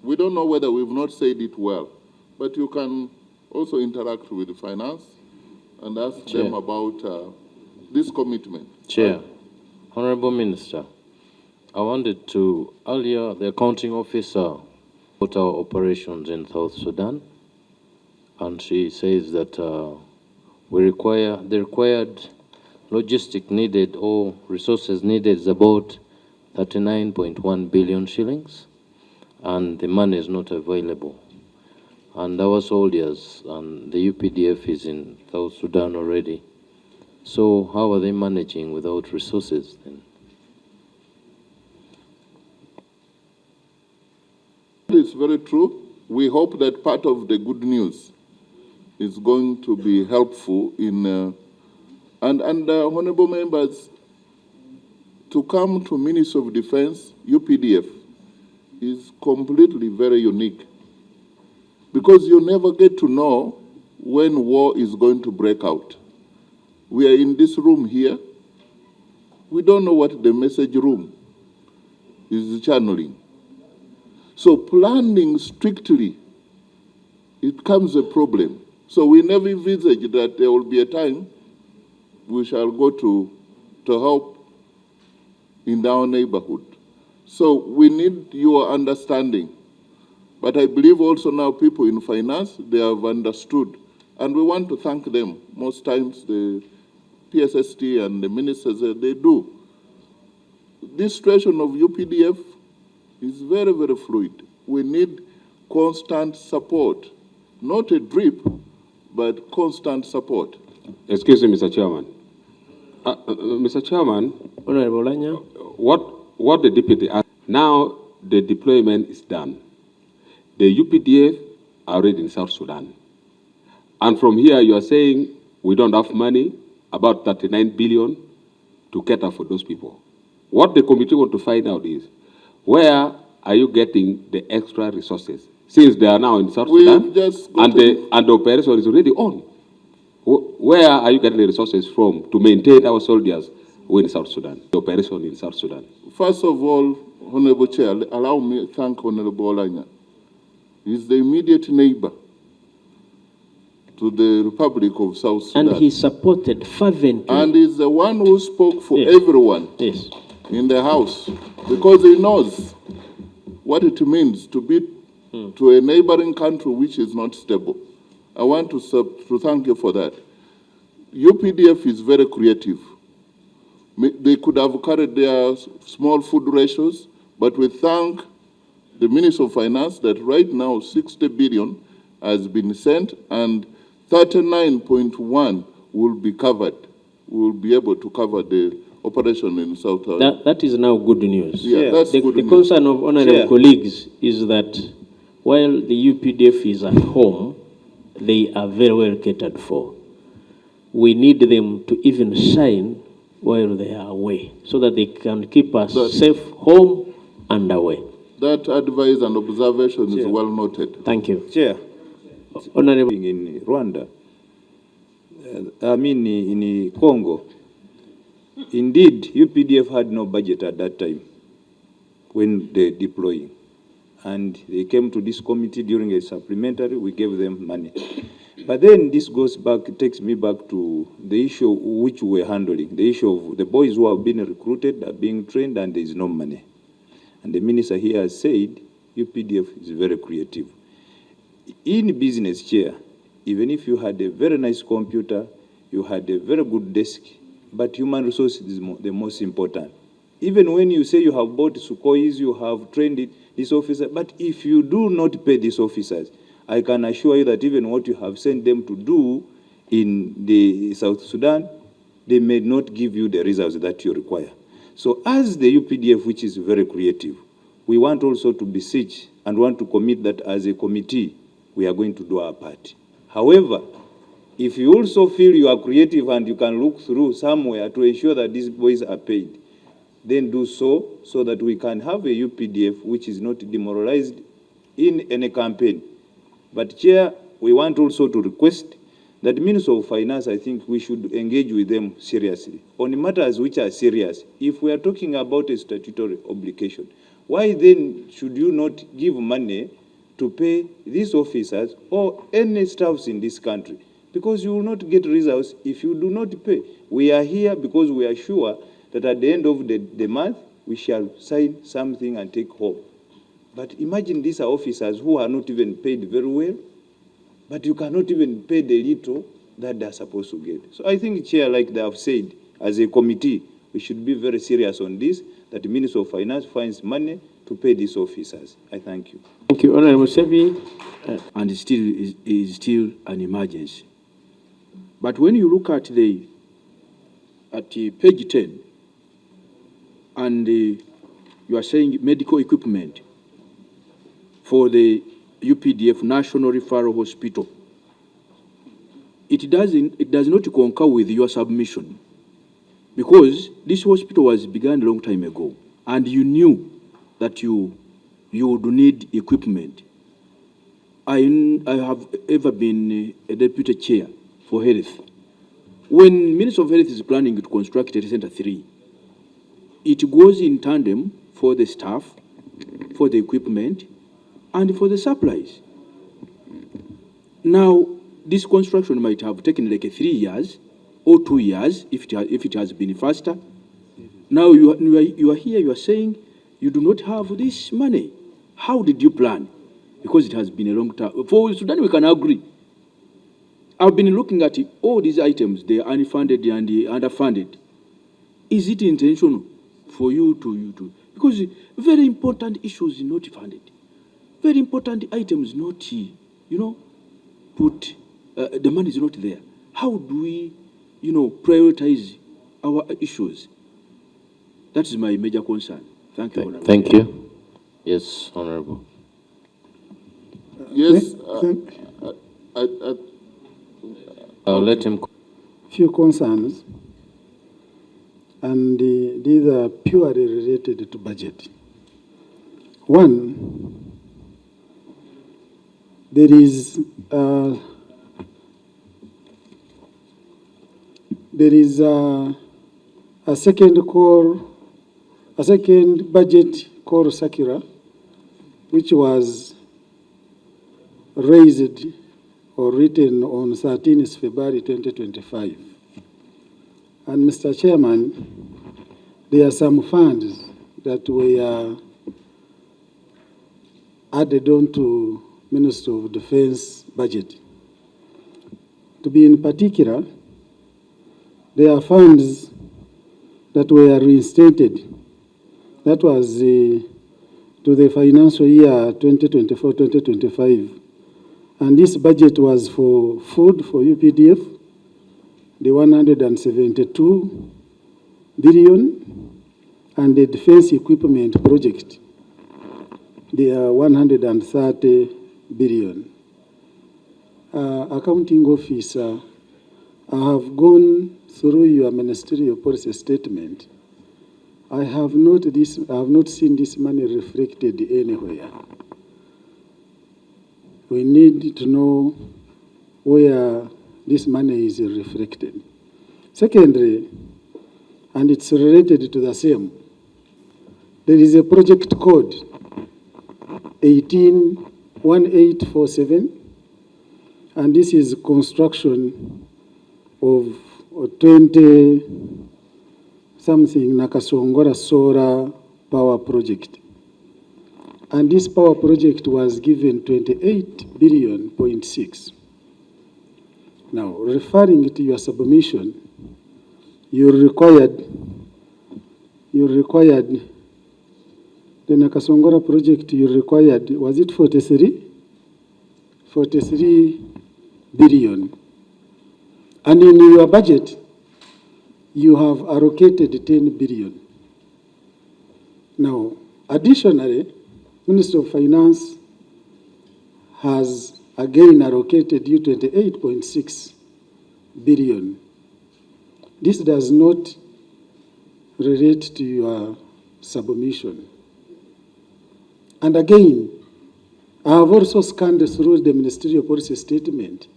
we don't know whether we've not said it well, but you can also interact with the finance and ask them about this commitment. Chair, Honorable Minister, I wanted to, earlier the accounting officer put our operations in South Sudan, and she says that the required logistic needed or resources needed is about 39.1 billion shillings, and the money is not available. And our soldiers and the UPDF is in South Sudan already. So how are they managing without resources then? It's very true. We hope that part of the good news is going to be helpful in, and honorable members, to come to Ministry of Defense, UPDF, is completely very unique, because you never get to know when war is going to break out. We are in this room here. We don't know what the message room is channeling. So planning strictly, it becomes a problem. So we never envisage that there will be a time we shall go to help in our neighborhood. So we need your understanding. But I believe also now people in finance, they have understood. And we want to thank them. Most times the PSST and the ministers, they do. This situation of UPDF is very, very fluid. We need constant support, not a drip, but constant support. Excuse me, Mr. Chairman. Mr. Chairman, what the deputy asked, now the deployment is done. The UPDF are already in South Sudan. And from here you are saying we don't have money, about 39 billion, to cater for those people. What the committee want to find out is, where are you getting the extra resources? Since they are now in South Sudan, and the operation is already on. Where are you getting the resources from to maintain our soldiers in South Sudan, the operation in South Sudan? First of all, Honorable Chair, allow me to thank Honorable Olanya. He's the immediate neighbor to the Republic of South Sudan. And he supported fervently. And he's the one who spoke for everyone in the House, because he knows what it means to be to a neighboring country which is not stable. I want to thank you for that. UPDF is very creative. They could have carried their small food rations, but we thank the Minister of Finance that right now 60 billion has been sent and 39.1 will be covered. We will be able to cover the operation in South Sudan. That is now good news. Yeah, that's good the news. concern of honorable colleagues is that while the UPDF is at home, they are very well catered for. We need them to even shine while they are away, so that they can keep us safe home and away. That advice and observation is well noted. Thank you. Chair, Honorable in Rwanda, I mean in Congo, indeed, UPDF had no budget at that time when they deploying. And they came to this committee during a supplementary, we gave them money. But then this goes back, takes me back to the issue which we're handling, the issue of the boys who have been recruited, are being trained, and there is no money. And the minister here has said UPDF is very creative. In business, Chair, even if you had a very nice computer, you had a very good desk, but human resources is the most important. Even when you say you have bought Sukhois, you have trained these officers, but if you do not pay these officers, I can assure you that even what you have sent them to do in the South Sudan, they may not give you the results that you require. So as the UPDF, which is very creative, we want also to beseech and want to commit that as a committee, we are going to do our part. However, if you also feel you are creative and you can look through somewhere to ensure that these boys are paid, then do so that we can have a UPDF which is not demoralized in any campaign. But Chair, we want also to request that the Minister of Finance, I think we should engage with them seriously on matters which are serious. If we are talking about a statutory obligation, why then should you not give money to pay these officers or any staffs in this country? Because you will not get results if you do not pay. We are here because we are sure that at the end of the month, we shall sign something and take home. But imagine these are officers who are not even paid very well, but you cannot even pay the little that they are supposed to get. So I think, Chair, like they have said, as a committee, we should be very serious on this, that the Minister of Finance finds money to pay these officers. I thank you. Thank you, Honorable Sebi. And it is still an emergency. But when you look at the page 10, and you are saying medical equipment for the UPDF National Referral Hospital, it does not concur with your submission, because this hospital was begun a long time ago, and you knew that you would need equipment. I have ever been a deputy chair for health. When Minister of Health is planning to construct a Center 3, it goes in tandem for the staff, for the equipment, and for the supplies. Now, this construction might have taken like 3 years or 2 years if it has been faster. Now you are here, you are saying you do not have this money. How did you plan? Because it has been a long time. For Sudan, we can agree. I've been looking at all these items, the unfunded and the underfunded. Is it intentional for you to because very important issues not funded, very important items not, put, the money is not there. How do we, prioritize our issues? That is my major concern. Thank you, Honorable. Thank you. Yes, Honorable. Yes, I'll let him. Few concerns, and these are purely related to budget. One, there is a second budget core circular, which was raised or written on 13th February 2025. And Mr. Chairman, there are some funds that were added on to Minister of Defense budget. To be in particular, there are funds that were reinstated. That was to the financial year 2024-2025. And this budget was for food for UPDF, the 172 billion, and the defense equipment project, the 130 billion. Accounting officer, I have gone through your ministerial policy statement. I have not seen this money reflected anywhere. We need to know where this money is reflected. Secondly, and it's related to the same, there is a project code 181847, and this is construction of 20 something Nakasongora solar power project. And this power project was given 28.6 billion. Now, referring to your submission, you required the Nakasongora project you required, was it 43? 43 billion. And in your budget, you have allocated 10 billion. Now, additionally, Minister of Finance has again allocated you 28.6 billion. This does not relate to your submission. And again, I have also scanned through the ministerial policy statement.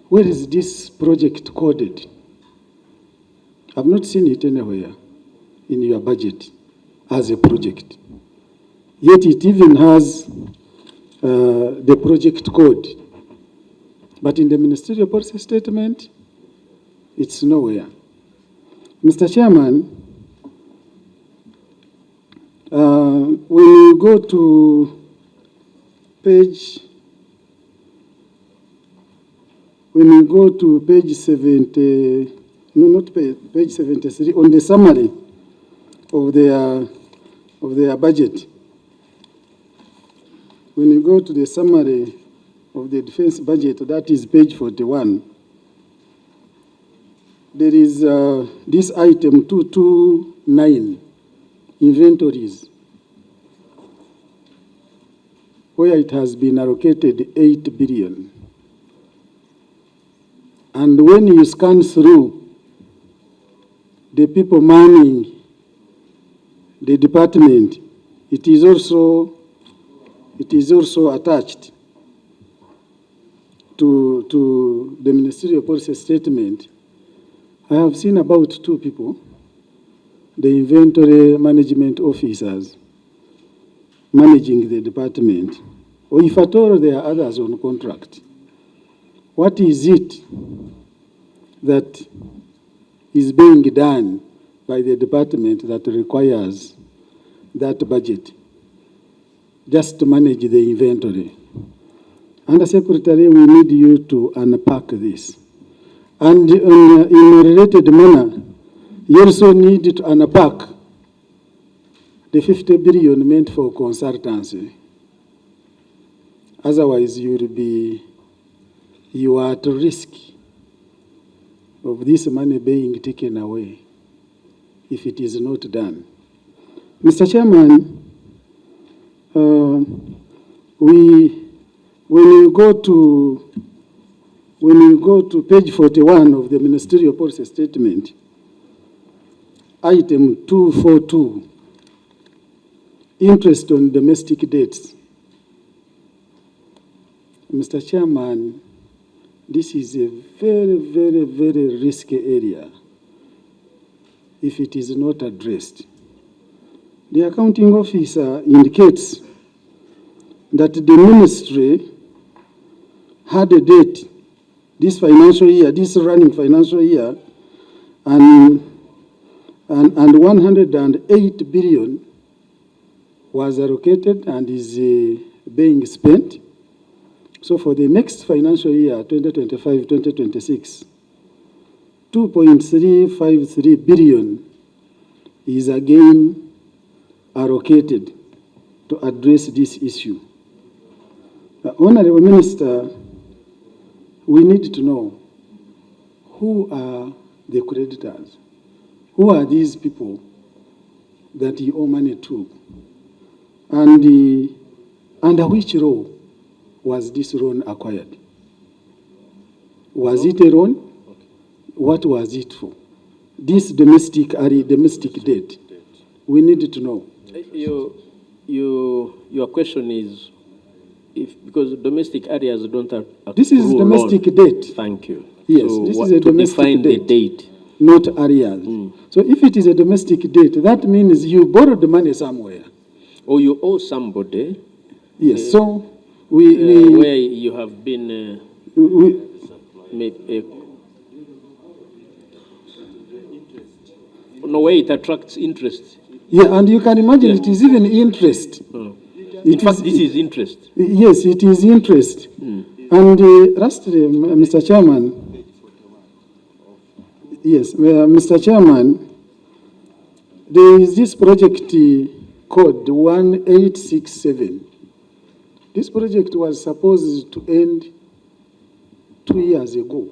Where is this project coded? I've not seen it anywhere in your budget as a project. Yet it even has the project code. But in the ministerial policy statement, it's nowhere. Mr. Chairman, when you go to page 70, no, not page 73, on the summary of their budget. When you go to the summary of the defense budget, that is page 41, there is this item 229, inventories, where it has been allocated 8 billion. And when you scan through the people manning the department, it is also attached to the ministerial policy statement. I have seen about 2 people, the inventory management officers managing the department, or if at all there are others on contract. What is it that is being done by the department that requires that budget just to manage the inventory? Under Secretary, we need you to unpack this. And in a related manner, you also need to unpack the 50 billion meant for consultancy. Otherwise, you are at risk of this money being taken away if it is not done. Mr. Chairman, when you go to page 41 of the ministerial policy statement, item 242, interest on domestic debts. Mr. Chairman, this is a very, very, very risky area if it is not addressed. The accounting officer indicates that the ministry had a date this financial year, this running financial year, and 108 billion was allocated and is being spent. So for the next financial year, 2025-2026, 2.353 billion is again allocated to address this issue. Honorable Minister, we need to know who are the creditors, who are these people that you owe money to, and under which law was this loan acquired? Was it a loan? What was it for? This domestic debt, we need to know. Your question is, because domestic areas don't have this is domestic debt. Thank you. Yes, so this is a domestic define debt, the date, not areas. So if it is a domestic debt, that means you borrowed the money somewhere, or you owe somebody. Yes. So where you have been no way it attracts interest. Yeah, and you can imagine it is even interest. In fact, this is interest. Yes, it is interest. And lastly, Mr. Chairman, yes, Mr. Chairman, there is this project code 1867. This project was supposed to end 2 years ago.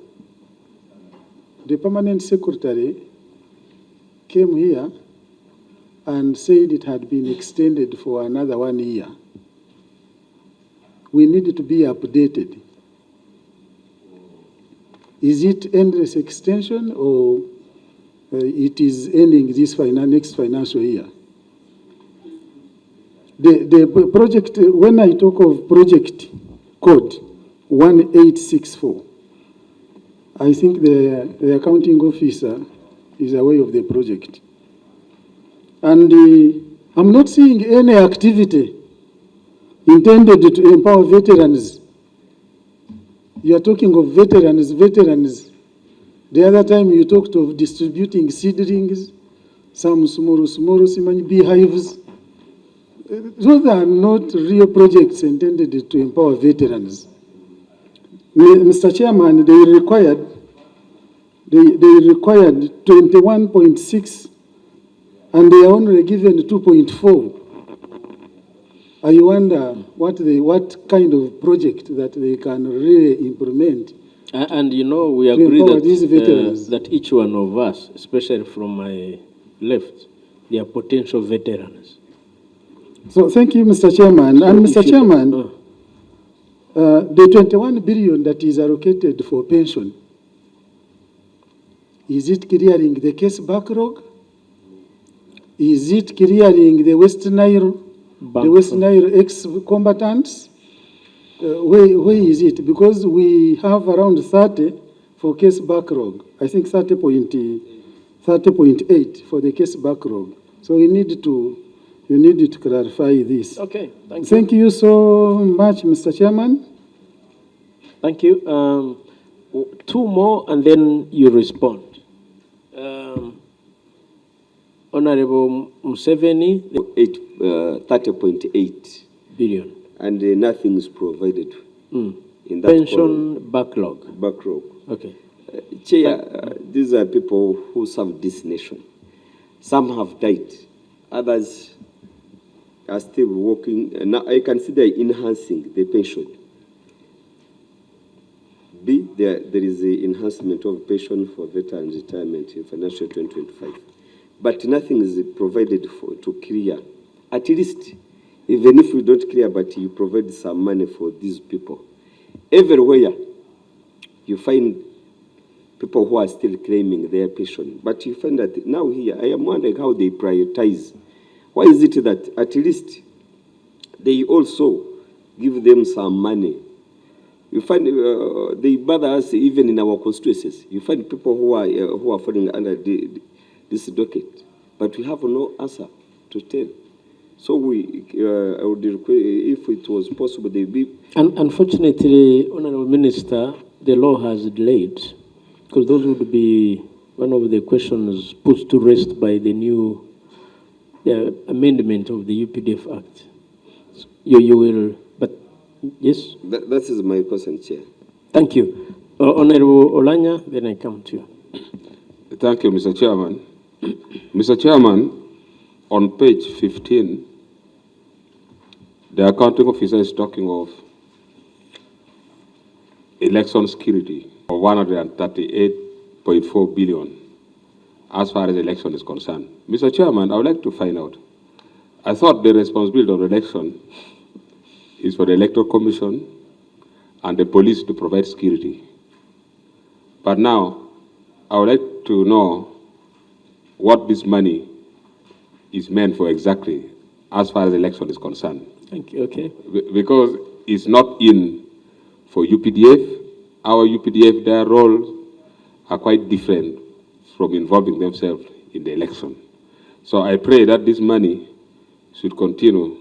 The permanent secretary came here and said it had been extended for another 1 year. We need to be updated. Is it endless extension or it is ending this next financial year? The project, when I talk of project code 1864, I think the accounting officer is aware of the project. And I'm not seeing any activity intended to empower veterans. You are talking of veterans. The other time you talked of distributing seedlings, some small beehives. Those are not real projects intended to empower veterans. Mr. Chairman, they required 21.6 and they are only given 2.4. I wonder what kind of project that they can really implement. And you know, we agree that each one of us, especially from my left, they are potential veterans. So thank you, Mr. Chairman. And Mr. Chairman, the 21 billion that is allocated for pension, Is it clearing the case backlog? Is it clearing the West Nile ex-combatants? Where is it? Because we have around 30 for case backlog. I think 30.8 for the case backlog. So you need to clarify this. Okay, thank you. Thank you so much, Mr. Chairman. Thank you. Two more and then you respond. Honorable Museveni. 30.8 billion. And nothing is provided in that pension backlog. Okay. Chair, these are people who serve this nation. Some have died. Others are still working. Now I consider enhancing the pension. B, there is the enhancement of pension for veterans retirement in financial 2025. But nothing is provided to clear. At least, even if we don't clear, but you provide some money for these people. Everywhere, you find people who are still claiming their pension. But you find that now here, I am wondering how they prioritize. Why is it that at least they also give them some money? You find they bother us even in our constituencies. You find people who are falling under this docket, but we have no answer to tell. So I would request, if it was possible, they be. Unfortunately, Honourable Minister, the law has delayed, because those would be one of the questions put to rest by the new amendment of the UPDF Act. So you will, but yes? That is my question, Chair. Thank you. Honourable Olanya, then I come to you. Thank you, Mr. Chairman. Mr. Chairman, on page 15, the accounting officer is talking of election security of 138.4 billion as far as election is concerned. Mr. Chairman, I would like to find out. I thought the responsibility of election is for the Electoral Commission and the police to provide security. But now, I would like to know what this money is meant for exactly as far as election is concerned. Thank you, okay. Because it's not in for UPDF. Our UPDF, their roles are quite different from involving themselves in the election. So I pray that this money should continue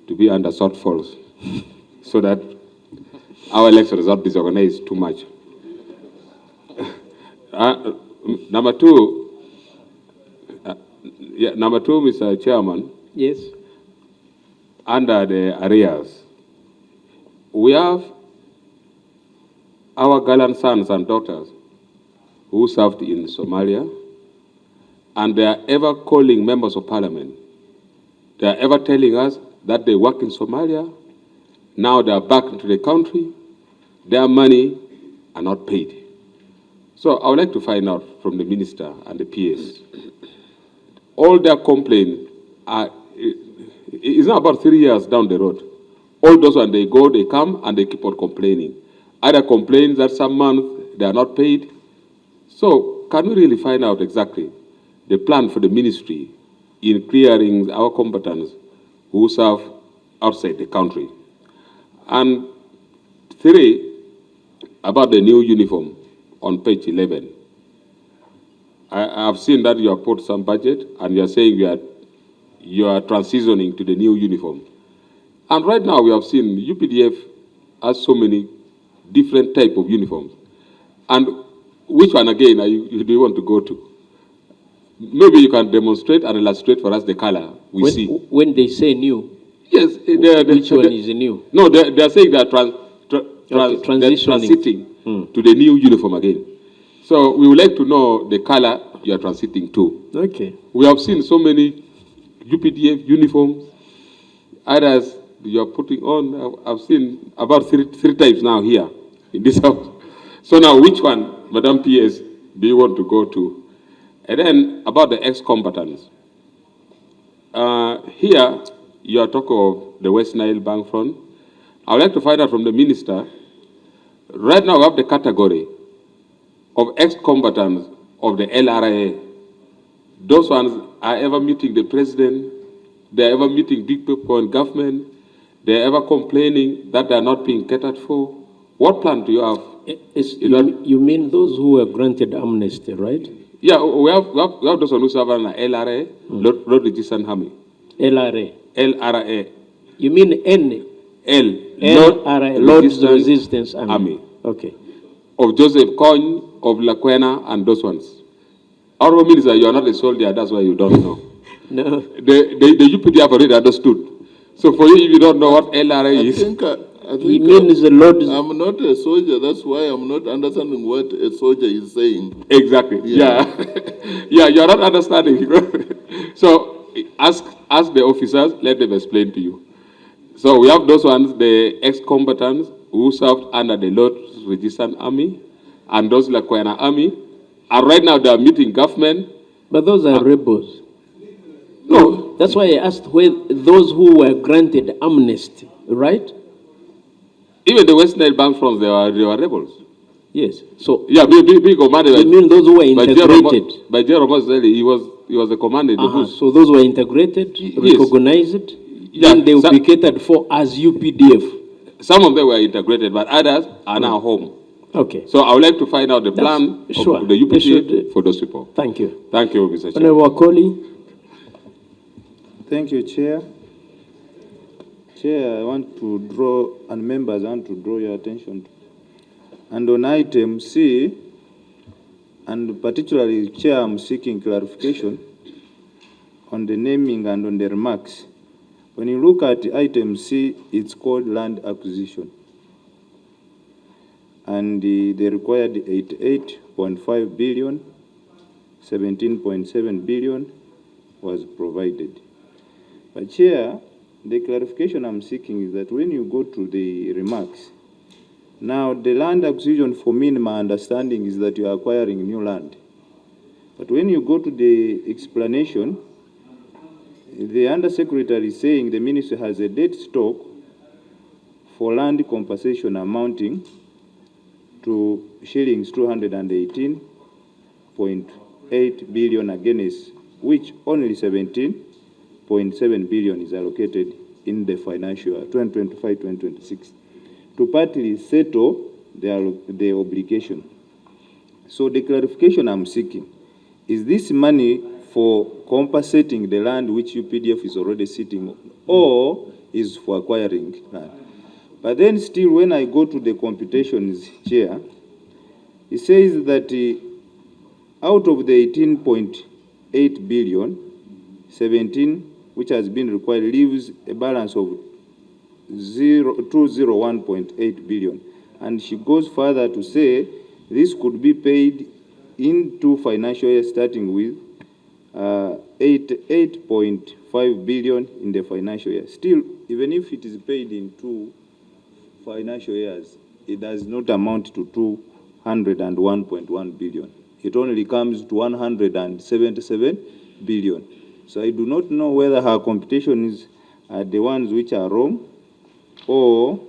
to be under shortfalls so that our election is not disorganized too much. Number two, Mr. Chairman. Yes. Under the arrears, we have our gallant sons and daughters who served in Somalia, and they are ever calling members of parliament. They are ever telling us that they work in Somalia, now they are back into the country, their money are not paid. So I would like to find out from the minister and the PS, all their complaints are, it's not about 3 years down the road. All those when they go, they come and they keep on complaining. Either complain that some month they are not paid. So can we really find out exactly the plan for the ministry in clearing our combatants who serve outside the country? And three, about the new uniform on page 11. I have seen that you have put some budget and you are saying you are transitioning to the new uniform. And right now we have seen UPDF has so many different type of uniforms. And which one again do you want to go to? Maybe you can demonstrate and illustrate for us the color we see. When they say new, yes, which one is new? No, they are saying they are transitioning to the new uniform again. So we would like to know the color you are transiting to. Okay. We have seen so many UPDF uniforms. Others you are putting on. I've seen about three types now here in this house. So now, which one, Madam PS, do you want to go to? And then about the ex-combatants. Here you are talking of the West Nile Bank Front. I would like to find out from the minister. Right now we have the category of ex-combatants of the LRA, those ones are ever meeting the president, they're ever meeting big people in government, they're ever complaining that they're not being catered for. What plan do you have? You mean those who were granted amnesty, right? Yeah, we have those who serve an LRA, Lord Resistance Army. LRA. LRA. You mean N? LRA, Lord's Resistance Army. Okay. Of Joseph Kony, of Lakwena, and those ones. Our minister, you are not a soldier, that's why you don't know. No. The UPD have already understood. So for you, if you don't know what LRA is. I think he means the Lord. I'm not a soldier, that's why I'm not understanding what a soldier is saying. Exactly, yeah. Yeah, you're not understanding. So ask the officers, let them explain to you. So we have those ones, the ex-combatants who served under the Lord's Resistance Army and those Lakwena Army. And right now they are meeting government. But those are rebels. No. That's why I asked where those who were granted amnesty, right? Even the West Nile Bank fronts, they were rebels. Yes. So yeah, big commander. You mean those who were integrated? By Jerome he was the commander in the bush. So those were integrated, recognized, yeah, then they will be catered for as UPDF. Some of them were integrated, but others are now home. Okay. So I would like to find out the plan of the UPDF for those people. Thank you. Thank you, Mr. Chair. Honorable Akoli. Thank you, Chair. Chair, I want to draw, and members, I want to draw your attention to. And on item C, and particularly, Chair, I'm seeking clarification on the naming and on the remarks. When you look at item C, it's called land acquisition. And they required 88.5 billion, 17.7 billion was provided. But Chair, the clarification I'm seeking is that when you go to the remarks, now the land acquisition for me, in my understanding, is that you are acquiring new land. But when you go to the explanation, the Undersecretary is saying the Ministry has a debt stock for land compensation amounting to shillings 218.8 billion against which only 17.7 billion is allocated in the financial year 2025-2026 to partly settle the obligation. So the clarification I'm seeking, is this money for compensating the land which UPDF is already sitting on, or is for acquiring land? But then still, when I go to the computations, Chair, it says that out of the 18.8 billion, 17 which has been required leaves a balance of 201.8 billion. And she goes further to say this could be paid in 2 financial years, starting with 8.5 billion in the financial year. Still, even if it is paid in 2 financial years, it does not amount to 201.1 billion. It only comes to 177 billion. So I do not know whether her computations are the ones which are wrong, or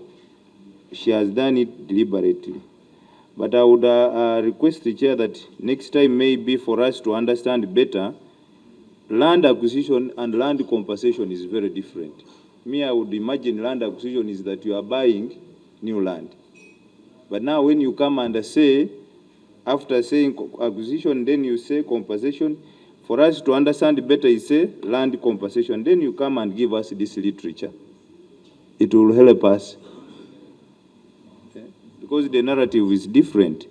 she has done it deliberately. But I would request the Chair that next time maybe for us to understand better, land acquisition and land compensation is very different. Me, I would imagine land acquisition is that you are buying new land. But now when you come and say, after saying acquisition, then you say compensation, for us to understand better, you say land compensation, then you come and give us this literature. It will help us. Because the narrative is different.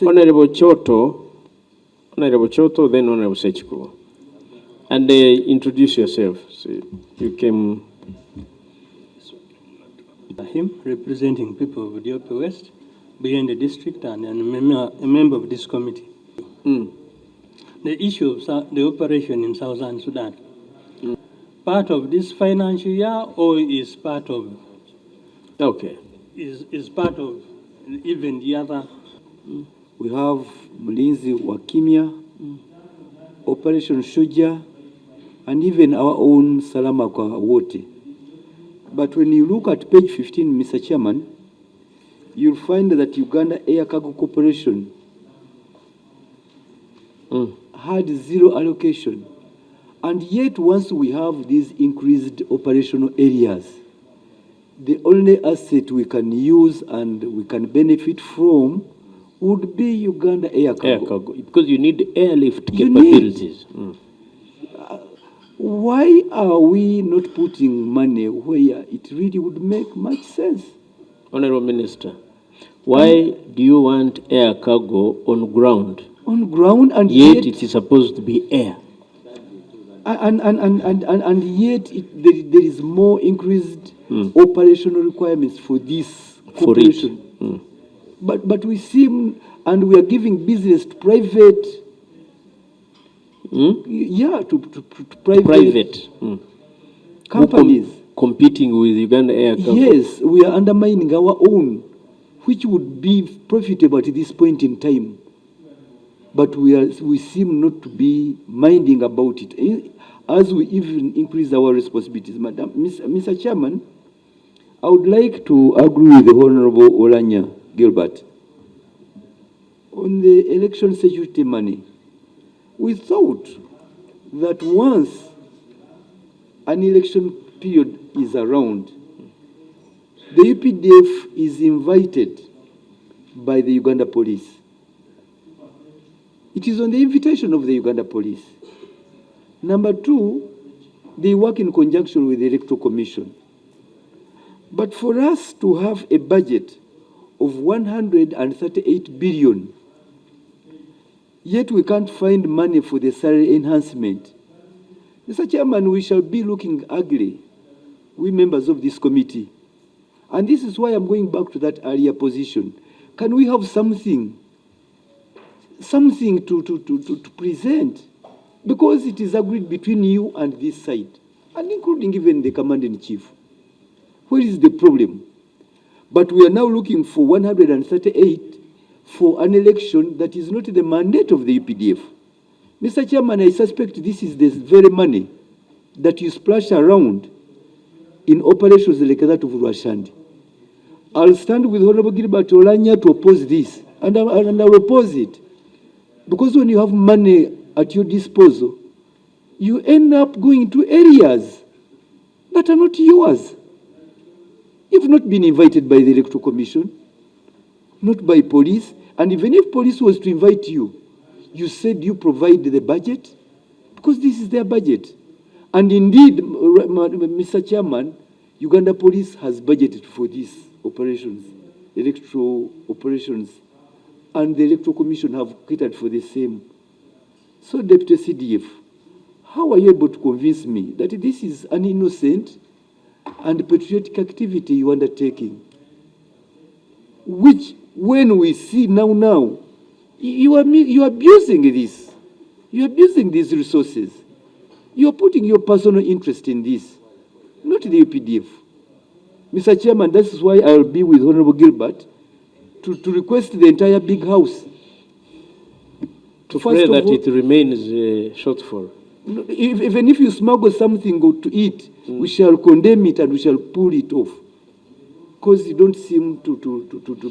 Honorable Choto, then Honorable Sechiko. And introduce yourself. So you came. Him representing people of Ethiopia West, being the district and a member of this committee. The issue of the operation in Southern Sudan, part of this financial year or is part of? Okay. Is part of even the other? We have Mlinzi Wakimia, Operation Shujaa, and even our own Salama kwa Wote. But when you look at page 15, Mr. Chairman, you'll find that Uganda Air Cargo Corporation had zero allocation. And yet, once we have these increased operational areas, the only asset we can use and we can benefit from would be Uganda Eyenkya. Air cargo, because you need airlift capabilities. Why are we not putting money where it really would make much sense? Honorable Minister, why do you want air cargo on ground? On ground, and yet it is supposed to be air. And yet there is more increased operational requirements for this cooperation. But we seem, and we are giving business to private, to private companies. Competing with Uganda Eyenkya. Yes, we are undermining our own, which would be profitable at this point in time. But we seem not to be minding about it, as we even increase our responsibilities. Madam, Mr. Chairman, I would like to agree with the Honorable Olanya Gilbert on the election security money. We thought that once an election period is around, the UPDF is invited by the Uganda police. It is on the invitation of the Uganda police. Number two, they work in conjunction with the Electoral Commission. But for us to have a budget of 138 billion, yet we can't find money for the salary enhancement, Mr. Chairman, we shall be looking ugly, we members of this committee. And this is why I'm going back to that earlier position. Can we have something to present? Because it is agreed between you and this side, and including even the commander-in-chief. Where is the problem? But we are now looking for 138 for an election that is not the mandate of the UPDF. Mr. Chairman, I suspect this is the very money that you splash around in operations like that of Rwashandi. I'll stand with Honorable Gilbert Olanya to oppose this, and I'll oppose it. Because when you have money at your disposal, you end up going to areas that are not yours. You've not been invited by the Electoral Commission, not by police, and even if police was to invite you, you said you provide the budget, because this is their budget. And indeed, Mr. Chairman, Uganda Police has budgeted for these operations, electoral operations, and the Electoral Commission have catered for the same. So, Deputy CDF, how are you able to convince me that this is an innocent and patriotic activity you are undertaking? Which, when we see now, you are abusing this. You are abusing these resources. You are putting your personal interest in this, not the UPDF. Mr. Chairman, that is why I will be with Honorable Gilbert to request the entire big house to pray that it remains shortful. Even if you smuggle something to eat, we shall condemn it and we shall pull it off. Because you don't seem to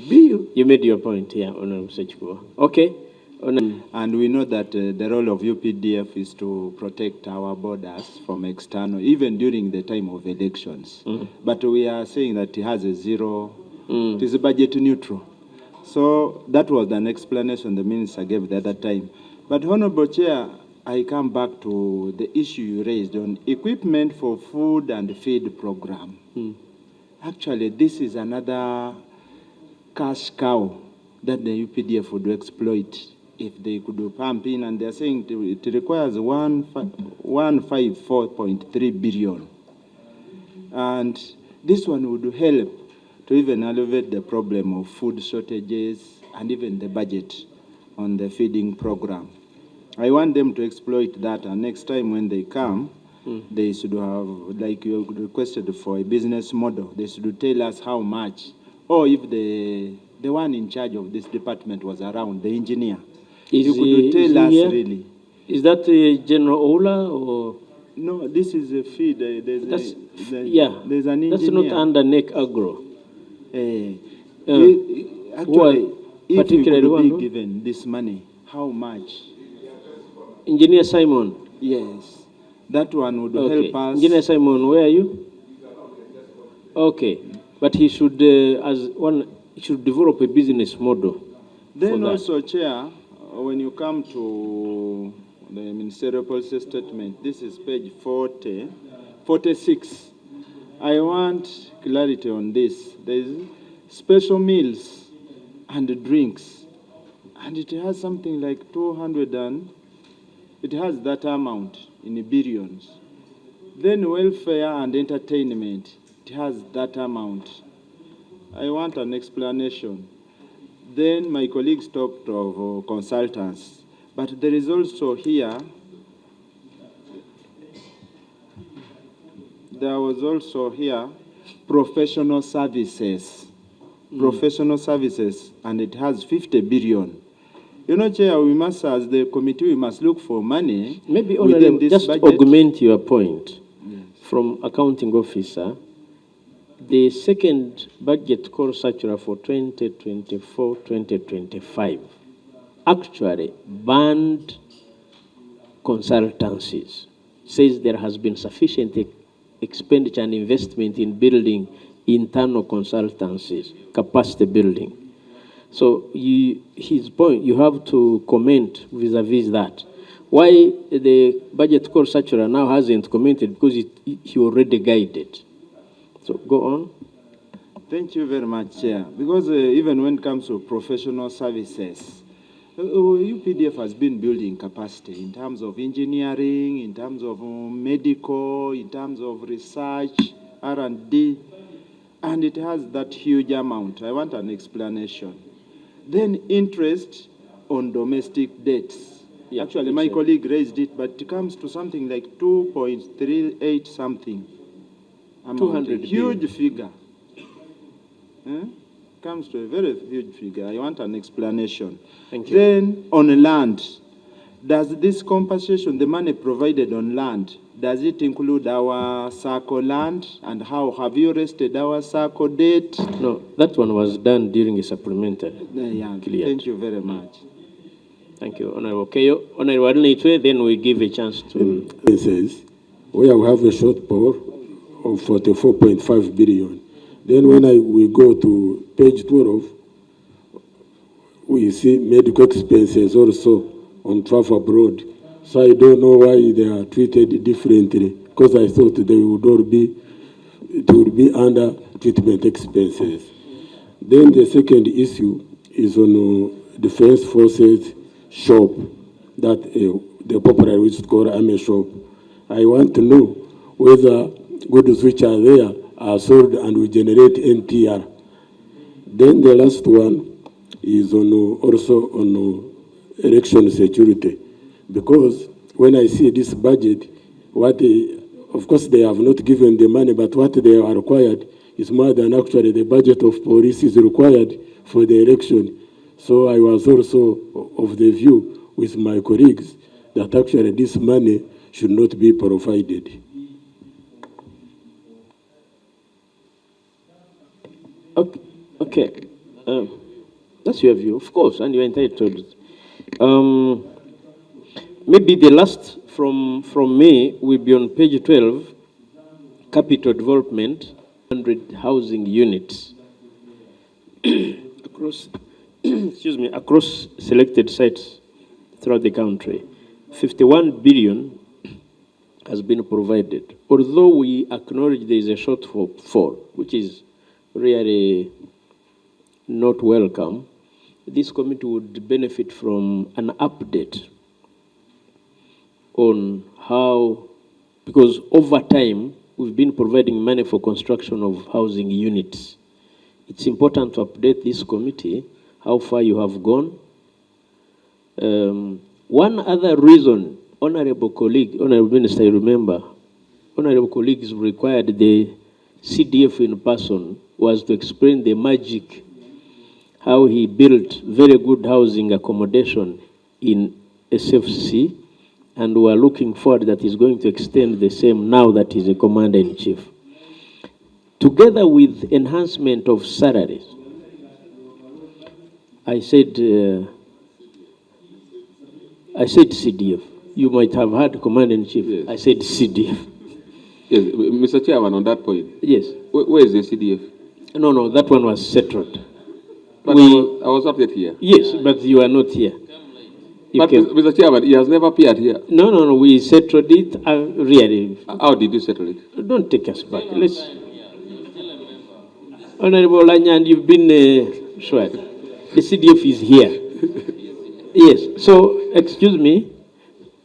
be. You made your point, yeah, Honorable Musajja. Okay. And we know that the role of UPDF is to protect our borders from external, even during the time of elections. But we are saying that it has a zero, it is budget neutral. So that was an explanation the minister gave the other time. But Honorable Chair, I come back to the issue you raised on equipment for food and feed program. Actually, this is another cash cow that the UPDF would exploit if they could pump in, and they're saying it requires 154.3 billion. And this one would help to even elevate the problem of food shortages and even the budget on the feeding program. I want them to exploit that, and next time when they come, they should have, like you requested for a business model, they should tell us how much, or if the one in charge of this department was around, the engineer, you could tell us really. Is that General Ola or? No, this is a feed. There's an engineer. That's not under NEC Agro. Actually, if we could be given this money, how much Engineer Simon. Yes, that one would help us. Engineer Simon, where are you? Okay, but he should, he should develop a business model. Then also, Chair, when you come to the ministerial policy statement, this is page 46. I want clarity on this. There is special meals and drinks, and it has something like 200 and it has that amount in billions. Then welfare and entertainment, it has that amount. I want an explanation. Then my colleagues talked of consultants, but there is also here, there was also here professional services. Professional services, and it has 50 billion. You know, Chair, we must, as the committee, we must look for money. Maybe within this just budget. augment your point. Yes. From accounting officer, the second budget call circular for 2024-2025 actually banned consultancies. Says there has been sufficient expenditure and investment in building internal consultancies, capacity building. So his point, you have to comment vis-a-vis that. Why the budget call circular now hasn't commented? Because he already guided. So go on. Thank you very much, Chair. Because even when it comes to professional services, UPDF has been building capacity in terms of engineering, in terms of medical, in terms of research, R&D, and it has that huge amount. I want an explanation. Then interest on domestic debts. Yeah, actually, my colleague raised it, but it comes to something like 2.38 something. 200 huge figure. Comes to a very huge figure. I want an explanation. Thank you. Then on land, does this compensation, the money provided on land, does it include our SACCO land? And how have you rested our SACCO debt? No, that one was done during a supplementary. Thank you very much. Thank you, Honorable Keyo. Honorable Adenitwe, then we give a chance to... Says, where we have a shortfall of 44.5 billion. Then when we go to page 12, we see medical expenses also on travel abroad. So I don't know why they are treated differently, because I thought they would all be, it would be under treatment expenses. Then the second issue is on Defense Forces shop that the popular which is called army shop. I want to know whether goods which are there are sold and will generate NTR. Then the last one is on also on election security, because when I see this budget, of course they have not given the money, but what they are required is more than actually the budget of police is required for the election. So I was also of the view with my colleagues that actually this money should not be provided. Okay. That's your view, of course, and you're entitled. Maybe the last from me will be on page 12, capital development, 100 housing units across, across selected sites throughout the country. 51 billion has been provided. Although we acknowledge there is a shortfall, which is really not welcome, this committee would benefit from an update on how, because over time, we've been providing money for construction of housing units. It's important to update this committee, how far you have gone. One other reason, Honorable Minister, you remember, Honorable colleagues required the CDF in person was to explain the magic, how he built very good housing accommodation in SFC, and we are looking forward that he's going to extend the same now that he's a commander-in-chief. Together with enhancement of salaries, I said CDF. You might have heard Commander-in-Chief. Yes. I said CDF. Yes, Mr. Chairman, on that point. Yes. Where is the CDF? No, that one was settled. But I was not yet here. Yes, but you are not here. But Mr. Chairman, he has never appeared here. No, we settled it really. How did you settle it? Don't take us back. Let's. Honorable Lanyan, you've been sure. The CDF is here. Yes, so, excuse me.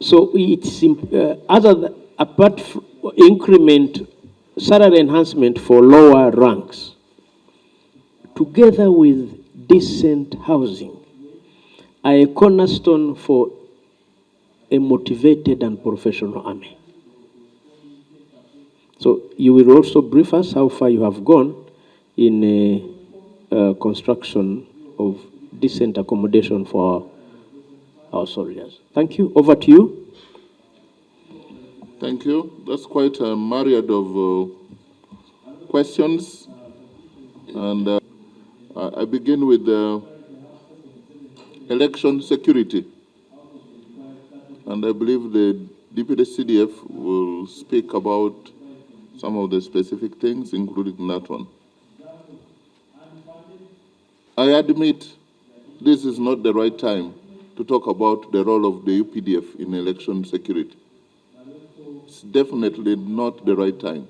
So it's apart from increment, salary enhancement for lower ranks, together with decent housing, are a cornerstone for a motivated and professional army. So you will also brief us how far you have gone in construction of decent accommodation for our soldiers. Thank you. Over to you. Thank you. That's quite a myriad of questions. And I begin with election security. And I believe the Deputy CDF will speak about some of the specific things, including that one. I admit this is not the right time to talk about the role of the UPDF in election security. It's definitely not the right time,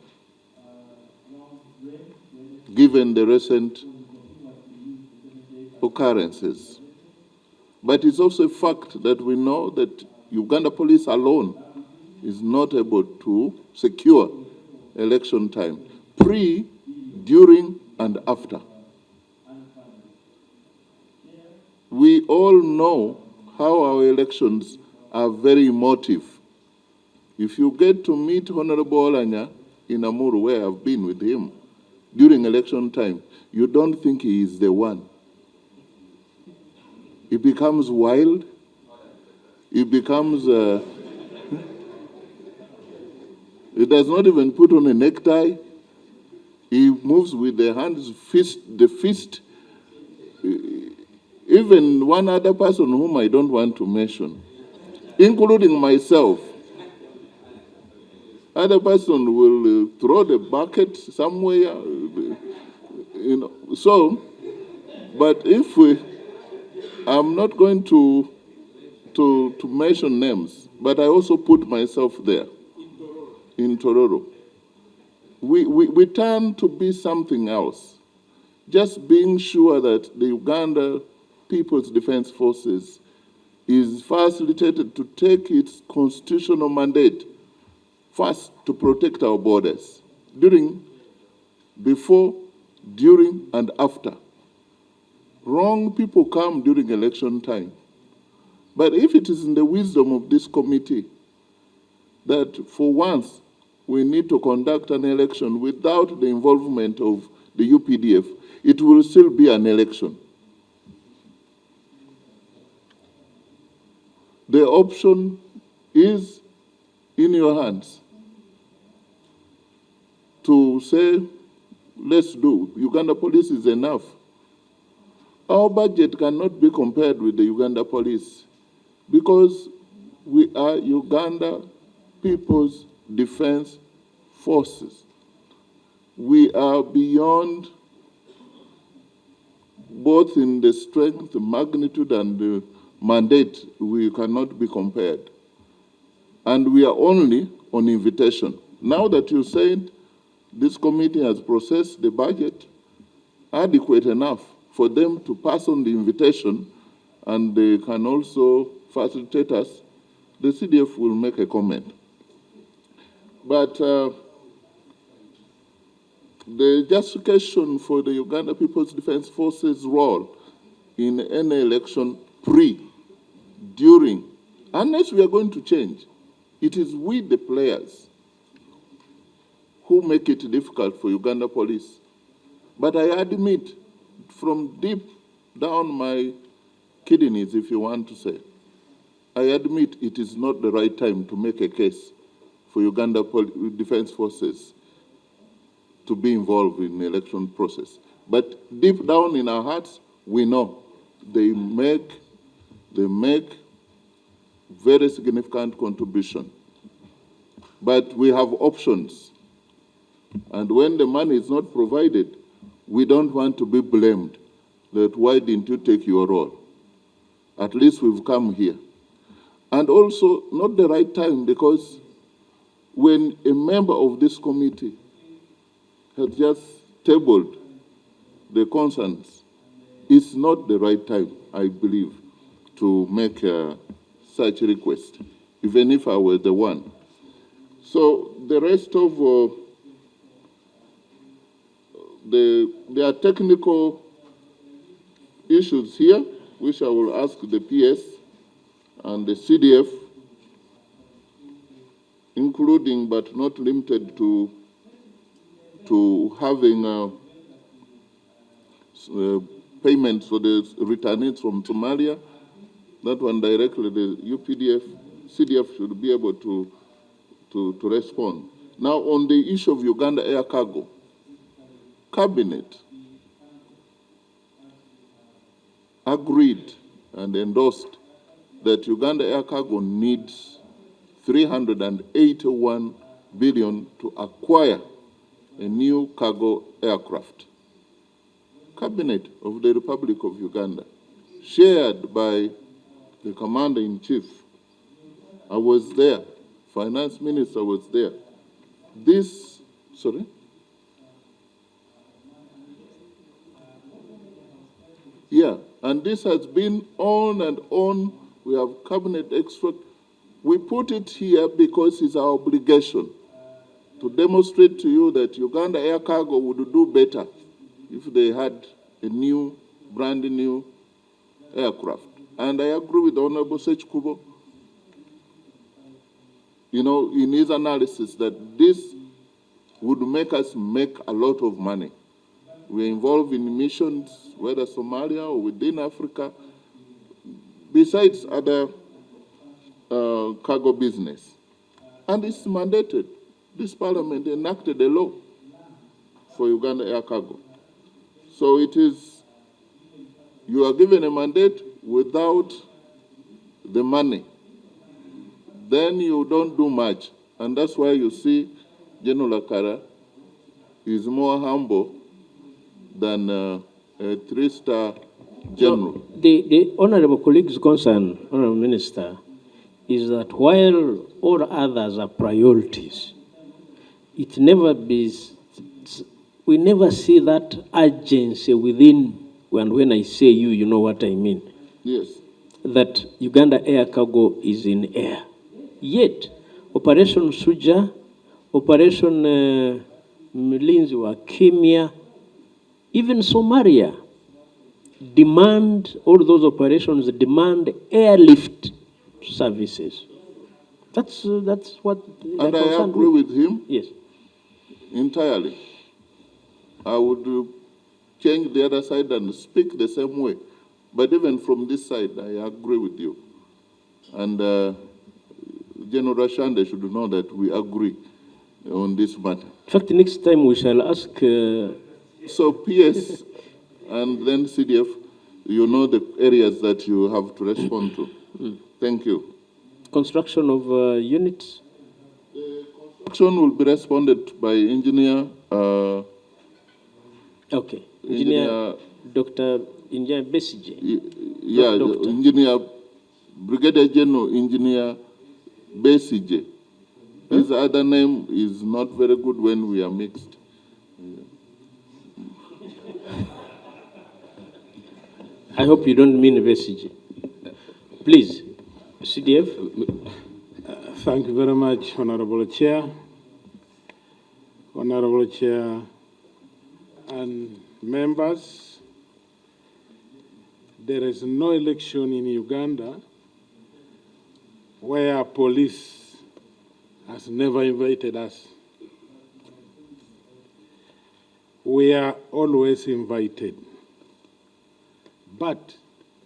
given the recent occurrences. But it's also a fact that we know that Uganda police alone is not able to secure election time, pre, during, and after. We all know how our elections are very emotive. If you get to meet Honorable Olanya in Amuru, where I've been with him, during election time, you don't think he is the one. He becomes wild. He becomes, he does not even put on a necktie. He moves with the hands, the fist. Even one other person whom I don't want to mention, including myself, other person will throw the bucket somewhere, you know. So, but if I'm not going to mention names, but I also put myself there in Tororo. We turn to be something else, just being sure that the Uganda People's Defense Forces is facilitated to take its constitutional mandate first to protect our borders, before, during, and after. Wrong people come during election time. But if it is in the wisdom of this committee that for once we need to conduct an election without the involvement of the UPDF, it will still be an election. The option is in your hands to say, let's do. Uganda police is enough. Our budget cannot be compared with the Uganda police because we are Uganda People's Defense Forces. We are beyond, both in the strength, the magnitude, and the mandate. We cannot be compared. And we are only on invitation. Now that you said this committee has processed the budget adequate enough for them to pass on the invitation, and they can also facilitate us, the CDF will make a comment. But the justification for the Uganda People's Defense Forces role in any election, pre, during, unless we are going to change, it is we, the players, who make it difficult for Uganda police. But I admit, from deep down my kidneys, if you want to say, I admit it is not the right time to make a case for Uganda Defense Forces to be involved in the election process. But deep down in our hearts, we know they make very significant contribution. But we have options. And when the money is not provided, we don't want to be blamed that why didn't you take your role? At least we've come here. And also, not the right time, because when a member of this committee has just tabled the concerns, it's not the right time, I believe, to make such a request, even if I were the one. So the rest of there are technical issues here, which I will ask the PS and the CDF, including but not limited to having payments for the returnees from Somalia. That one directly, the UPDF, CDF should be able to respond. Now, on the issue of Uganda Air Cargo, Cabinet agreed and endorsed that Uganda Air Cargo needs 381 billion to acquire a new cargo aircraft. Cabinet of the Republic of Uganda, shared by the Commander-in-Chief. I was there. Finance Minister was there. This, sorry? Yeah, and this has been on and on. We have cabinet extract. We put it here because it's our obligation to demonstrate to you that Uganda Air Cargo would do better if they had a new, brand new aircraft. And I agree with Honorable Sechkubo, you know, in his analysis that this would make us make a lot of money. We're involved in missions, whether Somalia or within Africa, besides other cargo business. And it's mandated. This parliament enacted a law for Uganda Air Cargo. So it is, you are given a mandate without the money. Then you don't do much. And that's why you see General Akara is more humble than a three-star general. No, the honorable colleague's concern, Honorable Minister, is that while all others are priorities, it never be, we never see that urgency within, and when I say you, you know what I mean. Yes. That Uganda Air Cargo is in air. Yet, Operation Suja, Operation Mlinzi wa Kimya, even Somalia demand, all those operations demand airlift services. That's what. And I agree with him. Yes. Entirely. I would change the other side and speak the same way. But even from this side, I agree with you. And General Rashande should know that we agree on this matter. In fact, next time we shall ask... So PS and then CDF, you know the areas that you have to respond to. Thank you. Construction of units? The construction will be responded by engineer... okay. Engineer Dr. Engineer Besije. Yeah, Engineer, Brigadier General Engineer Besije. His other name is not very good when we are mixed. I hope you don't mean Besije. Please, CDF. Thank you very much, Honorable Chair. Honorable Chair and members, there is no election in Uganda where police has never invited us. We are always invited, but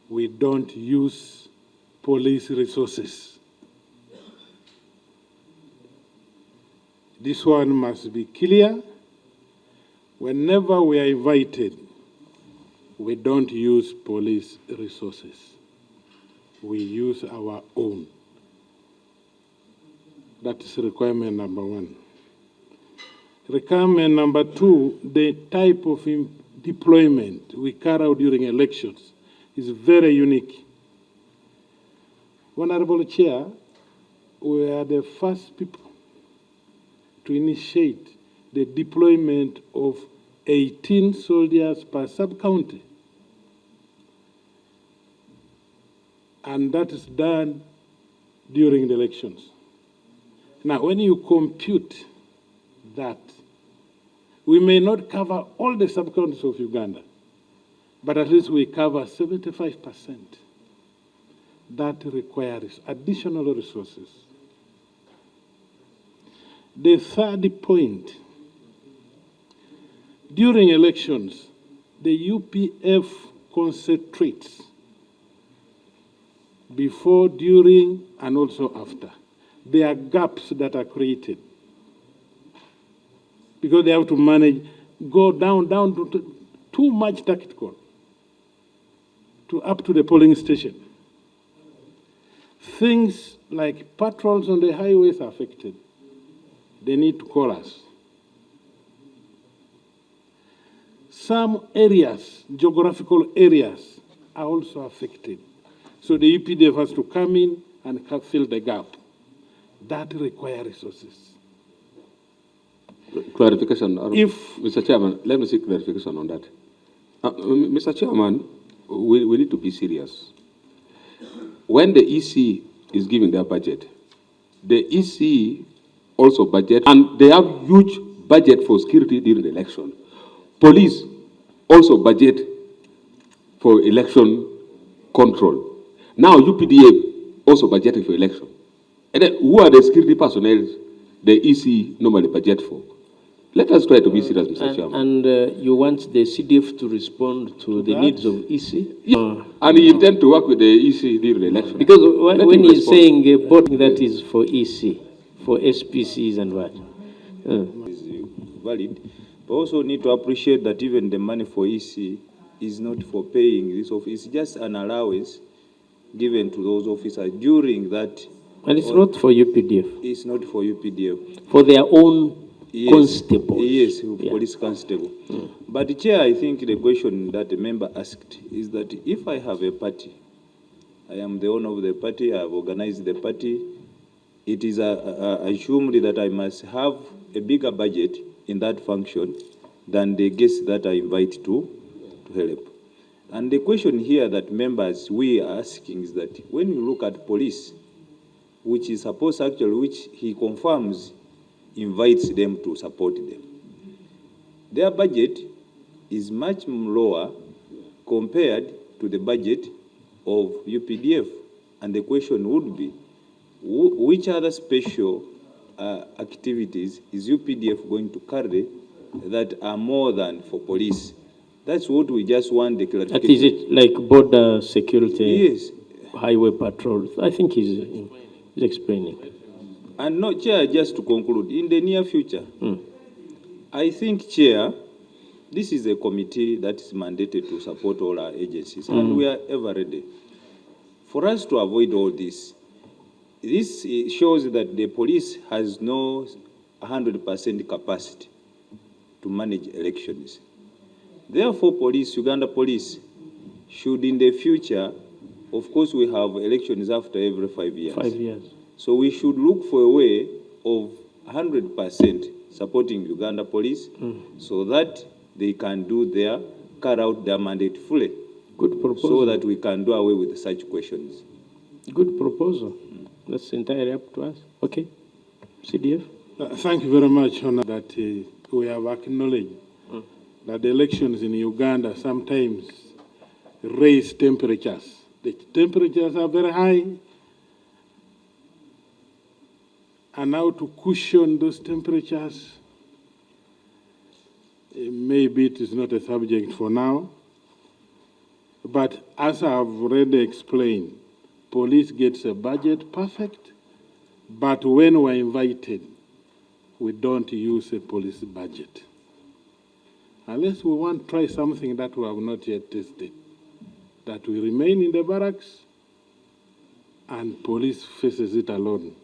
we don't use police resources. This one must be clear. Whenever we are invited, we don't use police resources. We use our own. That is requirement number 1. Requirement number 2, the type of deployment we carry out during elections is very unique. Honorable Chair, we are the first people to initiate the deployment of 18 soldiers per sub-county. And that is done during the elections. Now, when you compute that, we may not cover all the sub-counties of Uganda, but at least we cover 75%. That requires additional resources. The third point, during elections, the UPF concentrates before, during, and also after. There are gaps that are created because they have to manage, go down to too much tactical to up to the polling station. Things like patrols on the highways are affected. They need to call us. Some areas, geographical areas, are also affected. So the UPDF has to come in and fill the gap. That requires resources. Clarification. Mr. Chairman, let me seek clarification on that. Mr. Chairman, we need to be serious. When the EC is giving their budget, the EC also budget, and they have huge budget for security during the election. Police also budget for election control. Now UPDF also budgeting for election. And then who are the security personnel the EC normally budget for? Let us try to be serious, Mr. Chairman. And you want the CDF to respond to the needs of EC? Yeah. And you intend to work with the EC during the election? Because when he's saying that is for EC, for SPCs and what? Is valid. But also need to appreciate that even the money for EC is not for paying this office. It's just an allowance given to those officers during that. And it's not for UPDF? It's not for UPDF. For their own constables? Yes, police constable. But Chair, I think the question that the member asked is that if I have a party, I am the owner of the party, I have organized the party, it is assumed that I must have a bigger budget in that function than the guests that I invite to help. And the question here that members, we are asking is that when you look at police, which is supposed actually, which he confirms, invites them to support them. Their budget is much lower compared to the budget of UPDF. And the question would be, which other special activities is UPDF going to carry that are more than for police? That's what we just want the clarification. Is it like border security? Yes. Highway patrols? I think he's explaining. And no, Chair, just to conclude, in the near future, I think, Chair, this is a committee that is mandated to support all our agencies, and we are ever ready. For us to avoid all this, this shows that the police has no 100% capacity to manage elections. Therefore, police, Uganda police, should in the future, of course, we have elections after every 5 years. 5 years. So we should look for a way of 100% supporting Uganda police so that they can carry out their mandate fully. Good proposal. So that we can do away with such questions. Good proposal. That's entirely up to us. Okay. CDF? Thank you very much, Honor, that we have acknowledged that the elections in Uganda sometimes raise temperatures. The temperatures are very high. And now to cushion those temperatures, maybe it is not a subject for now. But as I have already explained, police gets a budget perfect, but when we're invited, we don't use a police budget. Unless we want to try something that we have not yet tested, that we remain in the barracks and police faces it alone.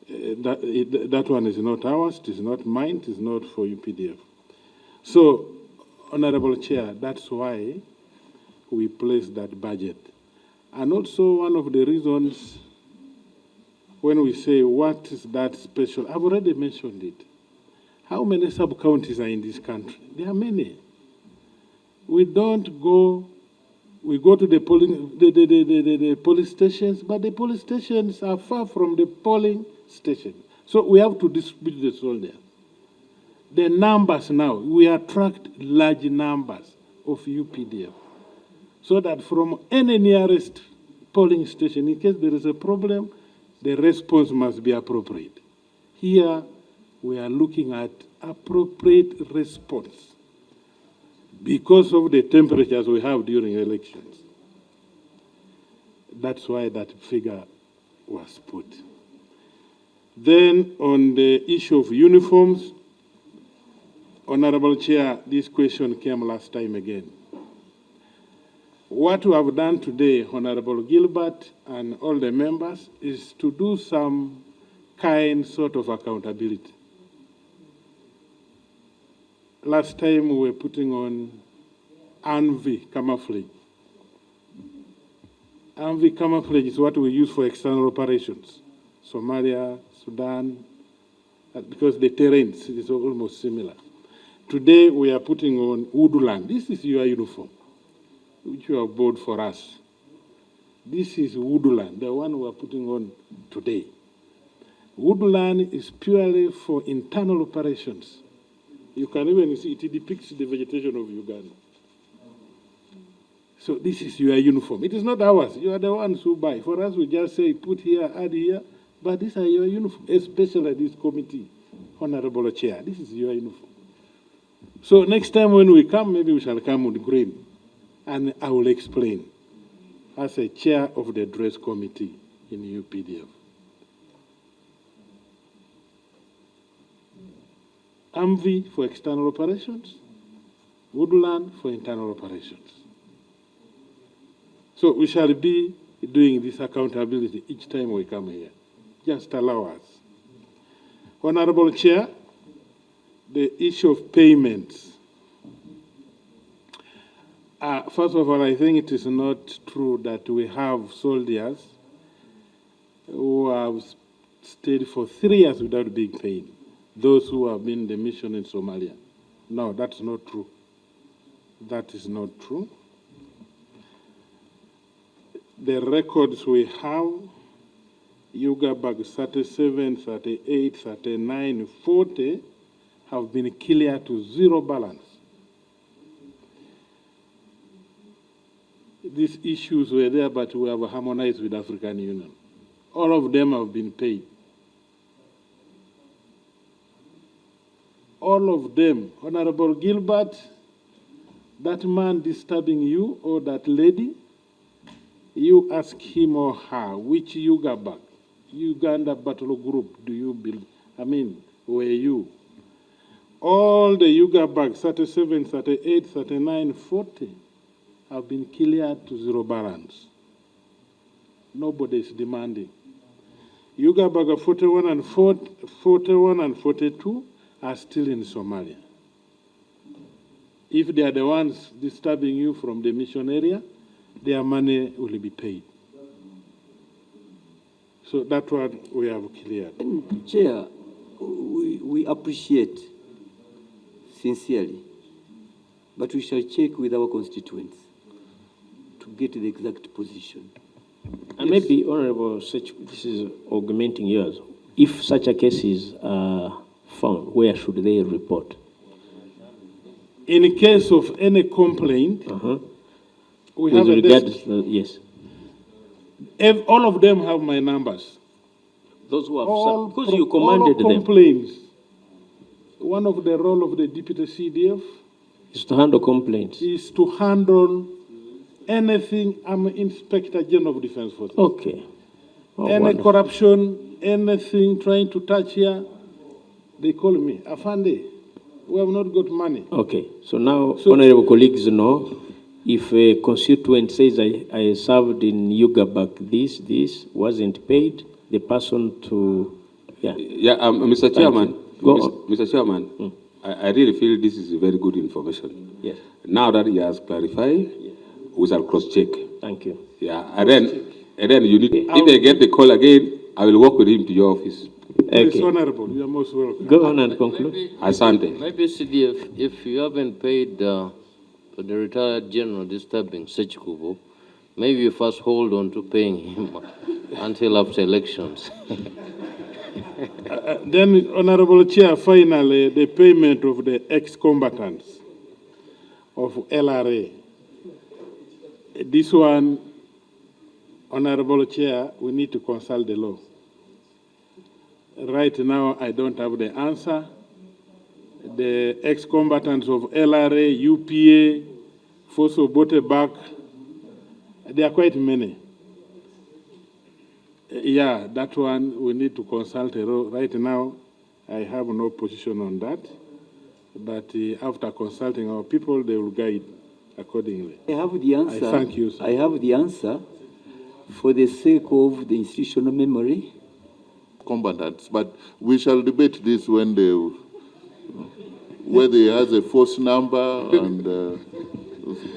that one is not ours, it is not mine, it is not for UPDF. So, Honorable Chair, that's why we place that budget. And also one of the reasons when we say what is that special, I've already mentioned it. How many sub-counties are in this country? There are many. We go to the police stations, but the police stations are far from the polling station. So we have to distribute the soldiers. The numbers now, we attract large numbers of UPDF, so that from any nearest polling station, in case there is a problem, the response must be appropriate. Here, we are looking at appropriate response because of the temperatures we have during elections. That's why that figure was put. Then on the issue of uniforms, Honorable Chair, this question came last time again. What we have done today, Honorable Gilbert and all the members, is to do some sort of accountability. Last time we were putting on ANVI camouflage. ANVI camouflage is what we use for external operations. Somalia, Sudan, because the terrain is almost similar. Today we are putting on Woodland. This is your uniform, which you have bought for us. This is Woodland, the one we are putting on today. Woodland is purely for internal operations. You can even see it depicts the vegetation of Uganda. So this is your uniform. It is not ours. You are the ones who buy. For us, we just say, put here, add here. But these are your uniform, especially this committee, Honorable Chair. This is your uniform. So next time when we come, maybe we shall come with green. And I will explain as a chair of the dress committee in UPDF. AMVI for external operations, Woodland for internal operations. So we shall be doing this accountability each time we come here. Just allow us. Honorable Chair, the issue of payments. First of all, I think it is not true that we have soldiers who have stayed for 3 years without being paid. Those who have been in the mission in Somalia. No, that's not true. That is not true. The records we have, Uganda 37, 38, 39, 40, have been cleared to zero balance. These issues were there, but we have harmonized with the African Union. All of them have been paid. All of them. Honorable Gilbert, that man disturbing you or that lady, you ask him or her, which Uganda battle group do you build? Were you? All the Uganda 37, 38, 39, 40 have been cleared to zero balance. Nobody is demanding. Uganda 41 and 42 are still in Somalia. If they are the ones disturbing you from the mission area, their money will be paid. So that one we have cleared. Chair, we appreciate sincerely, but we shall check with our constituents to get the exact position. And yes. Maybe, Honorable, this is augmenting yours. If such a cases are found, where should they report? In case of any complaint, we have a desk. Yes. All of them have my numbers. Those who have, because you commanded them. Complaints. One of the role of the deputy CDF is to handle complaints. Is to handle anything. I'm Inspector General of Defense Forces. Okay. Any wonderful. Corruption, anything trying to touch here, they call me. Afande, we have not got money. Okay. So now, honorable colleagues know, if a constituent says, I served in Uganda, this wasn't paid, the person to Yeah. Yeah, Mr. Chairman, Mr. Chairman, I really feel this is very good information. Yes. Now that he has clarified, we shall cross-check. Thank you. Yeah, and then you need, if they get the call again, I will walk with him to your office. Please, Honorable, you are most welcome. Go on and conclude. Asante. Maybe CDF, if you haven't paid for the retired general disturbing Sechikubo, maybe you first hold on to paying him until after elections. Then, Honorable Chair, finally, the payment of the ex-combatants of LRA. This one, Honorable Chair, we need to consult the law. Right now, I don't have the answer. The ex-combatants of LRA, UPA, Force of Back, there are quite many. Yeah, that one we need to consult the law. Right now, I have no position on that. But after consulting our people, they will guide accordingly. I have the answer. I thank you, sir. I have the answer for the sake of the institutional memory. Combatants, but we shall debate this when they, whether he has a false number, and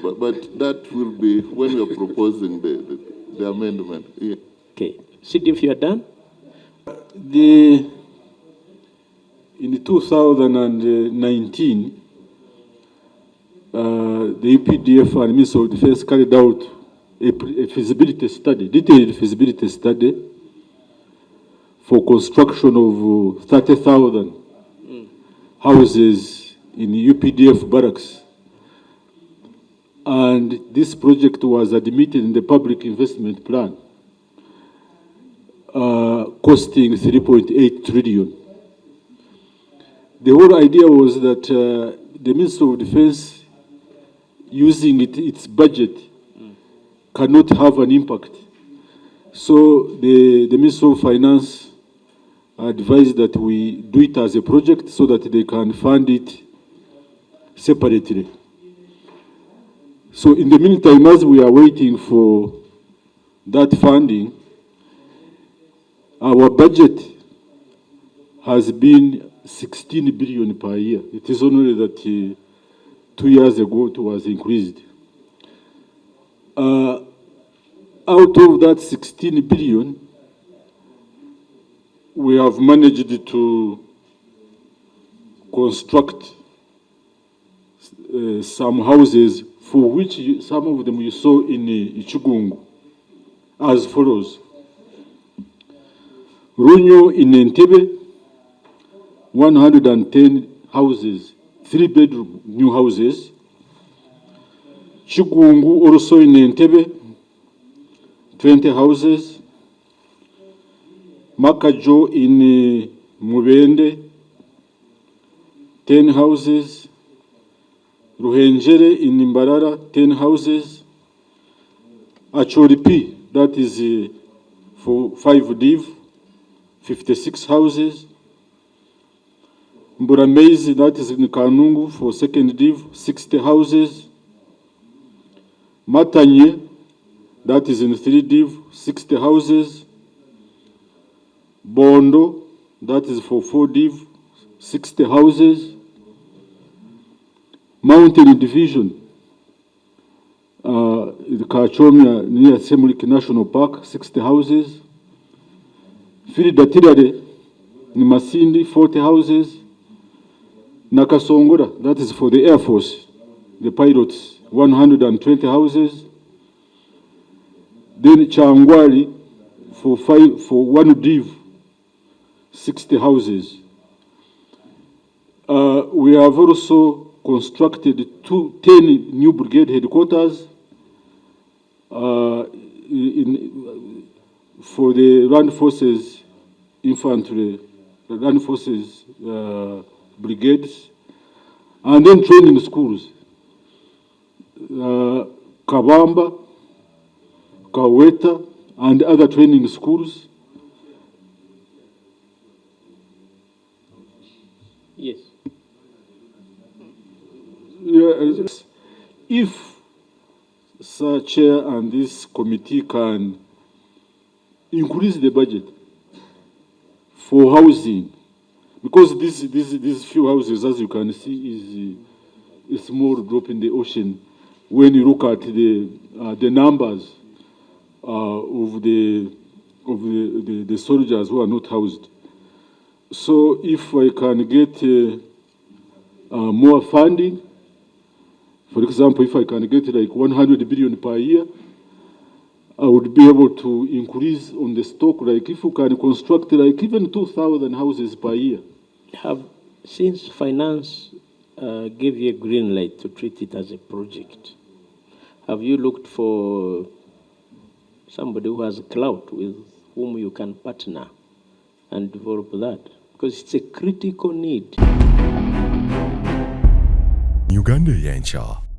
but that will be when we are proposing the amendment. Yeah. Okay, Sid, if you are done. In 2019, the UPDF and Ministry of Defense carried out a feasibility study, detailed feasibility study, for construction of 30,000 houses in UPDF barracks. And this project was admitted in the public investment plan, costing 3.8 trillion. The whole idea was that the Ministry of Defense, using its budget, cannot have an impact. So the Ministry of Finance advised that we do it as a project so that they can fund it separately. So in the meantime, as we are waiting for that funding, our budget has been 16 billion per year. It is only that 2 years ago it was increased. Out of that 16 billion, we have managed to construct some houses for which some of them you saw in Ichigungu as follows. Runyo in Entebbe, 110 houses, 3-bedroom new houses. Chigungu also in Entebbe, 20 houses. Makajo in Mubende, 10 houses. Ruhenjere in Mbarara, 10 houses. Achoripi, that is for 5 div, 56 houses. Mburamezi, that is in Kanungu, for 2nd div, 60 houses. Matanye, that is in 3 div, 60 houses. Bondo, that is for 4 div, 60 houses. Mountain Division, the Kachomia near Semuliki National Park, 60 houses. Filidatirade, Nimasindi, 40 houses. Nakasongora, that is for the Air Force, the pilots, 120 houses. Then Changwari, for 1 div, 60 houses. We have also constructed 10 new brigade headquarters for the Land Forces infantry, the Land Forces brigades, and then training schools. Kabamba, Kaweta, and other training schools. Yes. If Sir Chair and this committee can increase the budget for housing, because these few houses, as you can see, is a small drop in the ocean when you look at the numbers of the soldiers who are not housed. So if I can get more funding, for example, if I can get like 100 billion per year, I would be able to increase on the stock. Like if we can construct like even 2,000 houses per year. Since finance gave you a green light to treat it as a project, have you looked for somebody who has clout with whom you can partner and develop that? Because it's a critical need. Uganda Eyenkya.